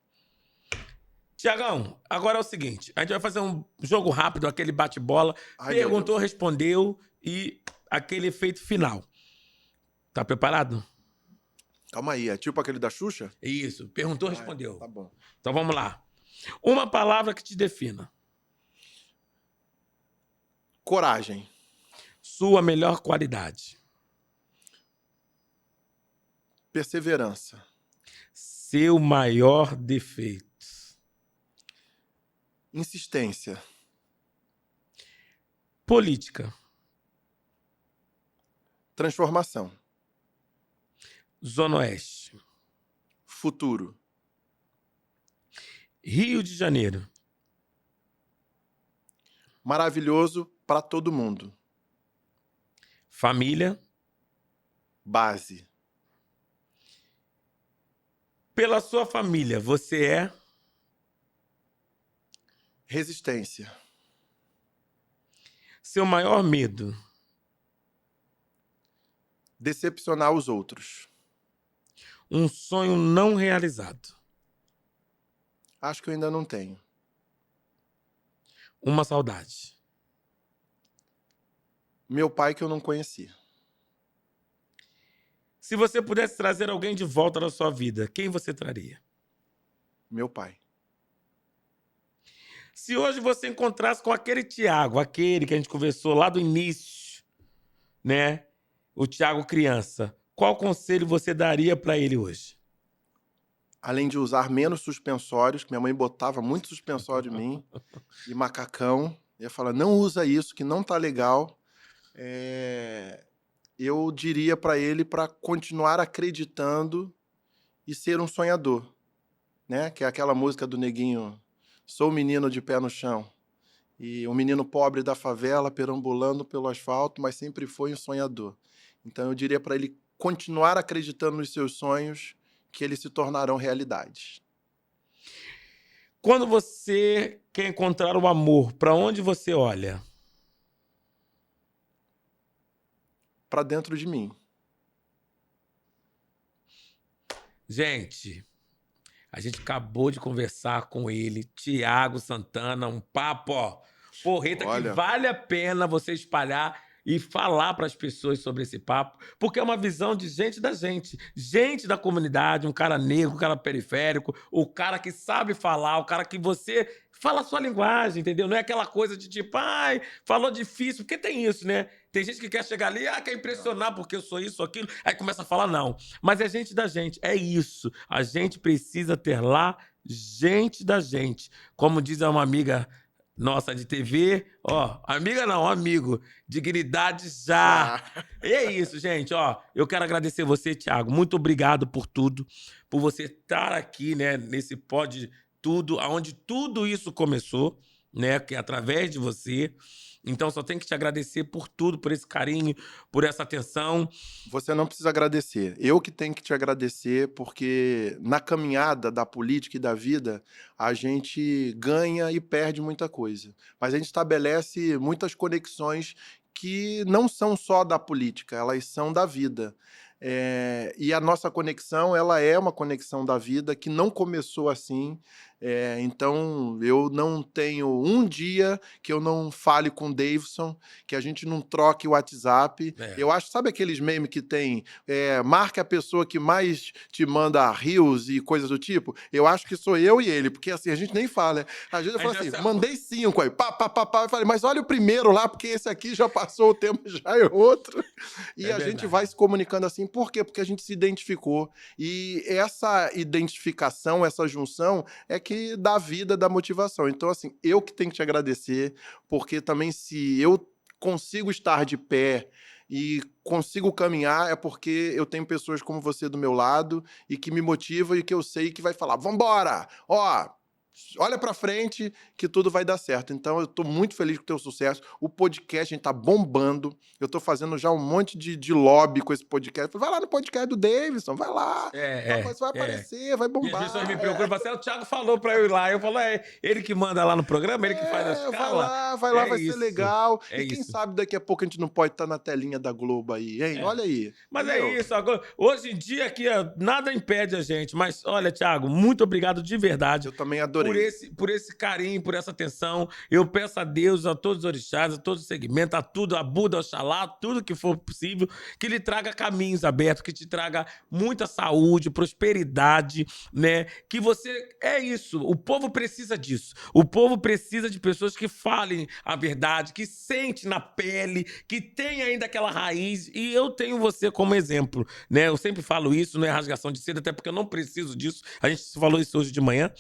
Tiagão, agora é o seguinte, a gente vai fazer um jogo rápido, aquele bate-bola, Ai, meu perguntou, Deus. respondeu e aquele efeito final. Tá preparado? Calma aí, é tipo aquele da Xuxa? Isso, perguntou, Ah, respondeu. tá bom. Então vamos lá. Uma palavra que te defina. Coragem. Sua melhor qualidade. Perseverança. Seu maior defeito. Insistência. Política. Transformação. Zona Oeste. Futuro. Rio de Janeiro. Maravilhoso para todo mundo. Família. Base. Pela sua família, você é Resistência. seu maior medo. Decepcionar os outros. Um sonho não realizado. Acho que eu ainda não tenho. Uma saudade. Meu pai que eu não conhecia. Se você pudesse trazer alguém de volta na sua vida, quem você traria? Meu pai. Se hoje você encontrasse com aquele Tiago, aquele que a gente conversou lá do início, né? O Tiago criança, qual conselho você daria para ele hoje? Além de usar menos suspensórios, que minha mãe botava muito suspensório em mim, e macacão, eu ia falar, não usa isso, que não tá legal. Eu diria para ele para continuar acreditando e ser um sonhador, né? Que é aquela música do Neguinho, sou menino de pé no chão, e um menino pobre da favela perambulando pelo asfalto, mas sempre foi um sonhador. Então eu diria para ele continuar acreditando nos seus sonhos, que eles se tornarão realidade. Quando você quer encontrar o amor, para onde você olha? Para dentro de mim. Gente, a gente acabou de conversar com ele, Tiago Santana, um papo, ó, porreta que Olha. vale a pena você espalhar e falar para as pessoas sobre esse papo, porque é uma visão de gente da gente, gente da comunidade, um cara negro, um cara periférico, o cara que sabe falar, o cara que você fala a sua linguagem, entendeu? Não é aquela coisa de tipo, ai, falou difícil, porque tem isso, né? Tem gente que quer chegar ali, quer impressionar porque eu sou isso, aquilo, aí começa a falar não. Mas é gente da gente, é isso. A gente precisa ter lá gente da gente. Como diz uma amiga nossa de TV, ó, amiga não, amigo, dignidade já. E é isso, gente, ó, eu quero agradecer você, Tiago, muito obrigado por tudo, por você estar aqui, né, nesse Pode Tudo, onde tudo isso começou, né, que é através de você. Então só tenho que te agradecer por tudo, por esse carinho, por essa atenção. Você não precisa agradecer. Eu que tenho que te agradecer, porque na caminhada da política e da vida, a gente ganha e perde muita coisa. Mas a gente estabelece muitas conexões que não são só da política, elas são da vida. E a nossa conexão, ela é uma conexão da vida que não começou assim. Então, eu não tenho um dia que eu não fale com o Davidson, que a gente não troque o WhatsApp. Eu acho, sabe aqueles memes que tem, marque a pessoa que mais te manda rios e coisas do tipo? Eu acho que sou eu e ele, porque assim, a gente nem fala, né? Às vezes eu falo assim, mandei 5 aí, pá, pá, pá, pá. Eu falei, mas olha o primeiro lá, porque esse aqui já passou o tempo, já é outro. E a gente vai se comunicando assim, por quê? Porque a gente se identificou. E essa identificação, essa junção, é que dá vida, dá motivação. Então, assim, eu que tenho que te agradecer, porque também se eu consigo estar de pé e consigo caminhar, é porque eu tenho pessoas como você do meu lado e que me motivam e que eu sei que vai falar, vambora! Ó, olha pra frente que tudo vai dar certo. Então, eu tô muito feliz com o teu sucesso. O podcast, a gente tá bombando. Eu tô fazendo já um monte de lobby com esse podcast. Vai lá no podcast do Davidson, vai lá. Você vai aparecer, vai bombar. E as pessoas me procuram, o Thiago falou pra eu ir lá. Eu falo, ele que manda lá no programa, ele que faz a escala. Vai lá, vai ser legal. E quem sabe daqui a pouco a gente não pode estar na telinha da Globo aí, hein? Olha aí. Mas é isso. Agora, hoje em dia aqui, nada impede a gente. Mas olha, Thiago, muito obrigado de verdade. Eu também adorei. Por esse carinho, por essa atenção. Eu peço a Deus, a todos os orixás, a todos os segmentos, a tudo, a Buda, a Oxalá, tudo que for possível, que lhe traga caminhos abertos, que te traga muita saúde, prosperidade, né? Que você... É isso. O povo precisa disso. O povo precisa de pessoas que falem a verdade, que sente na pele, que tem ainda aquela raiz. E eu tenho você como exemplo, né? Eu sempre falo isso, não é rasgação de seda, até porque eu não preciso disso. A gente falou isso hoje de manhã.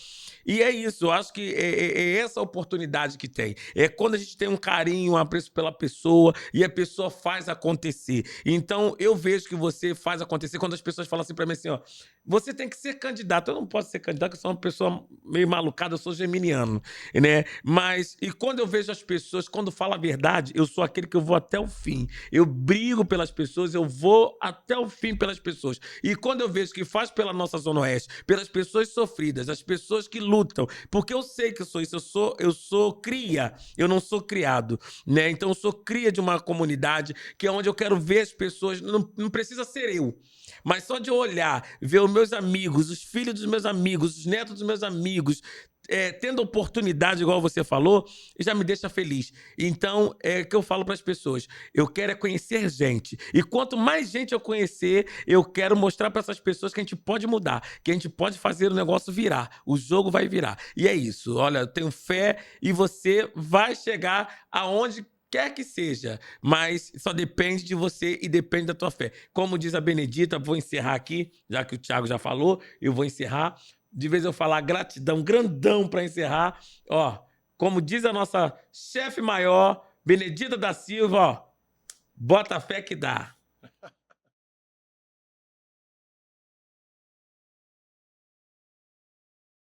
E é isso, eu acho que é essa oportunidade que tem. É quando a gente tem um carinho, um apreço pela pessoa e a pessoa faz acontecer. Então, eu vejo que você faz acontecer quando as pessoas falam assim pra mim assim, ó, você tem que ser candidato. Eu não posso ser candidato, porque eu sou uma pessoa meio malucada, eu sou geminiano, né? Mas, e quando eu vejo as pessoas, quando fala a verdade, eu sou aquele que eu vou até o fim. Eu brigo pelas pessoas, eu vou até o fim pelas pessoas. E quando eu vejo que faz pela nossa Zona Oeste, pelas pessoas sofridas, as pessoas que lutam, porque eu sei que eu sou isso, eu sou cria, eu não sou criado, né? Então eu sou cria de uma comunidade que é onde eu quero ver as pessoas, não precisa ser eu, mas só de olhar, ver os meus amigos, os filhos dos meus amigos, os netos dos meus amigos, tendo oportunidade, igual você falou, já me deixa feliz. Então, é que eu falo para as pessoas, eu quero é conhecer gente. E quanto mais gente eu conhecer, eu quero mostrar para essas pessoas que a gente pode mudar, que a gente pode fazer o negócio virar. O jogo vai virar. E é isso. Olha, eu tenho fé e você vai chegar aonde quer que seja, mas só depende de você e depende da tua fé. Como diz a Benedita, vou encerrar aqui, já que o Thiago já falou, eu vou encerrar. De vez eu falar gratidão, grandão para encerrar. Ó, como diz a nossa chefe maior, Benedita da Silva, ó, bota fé que dá.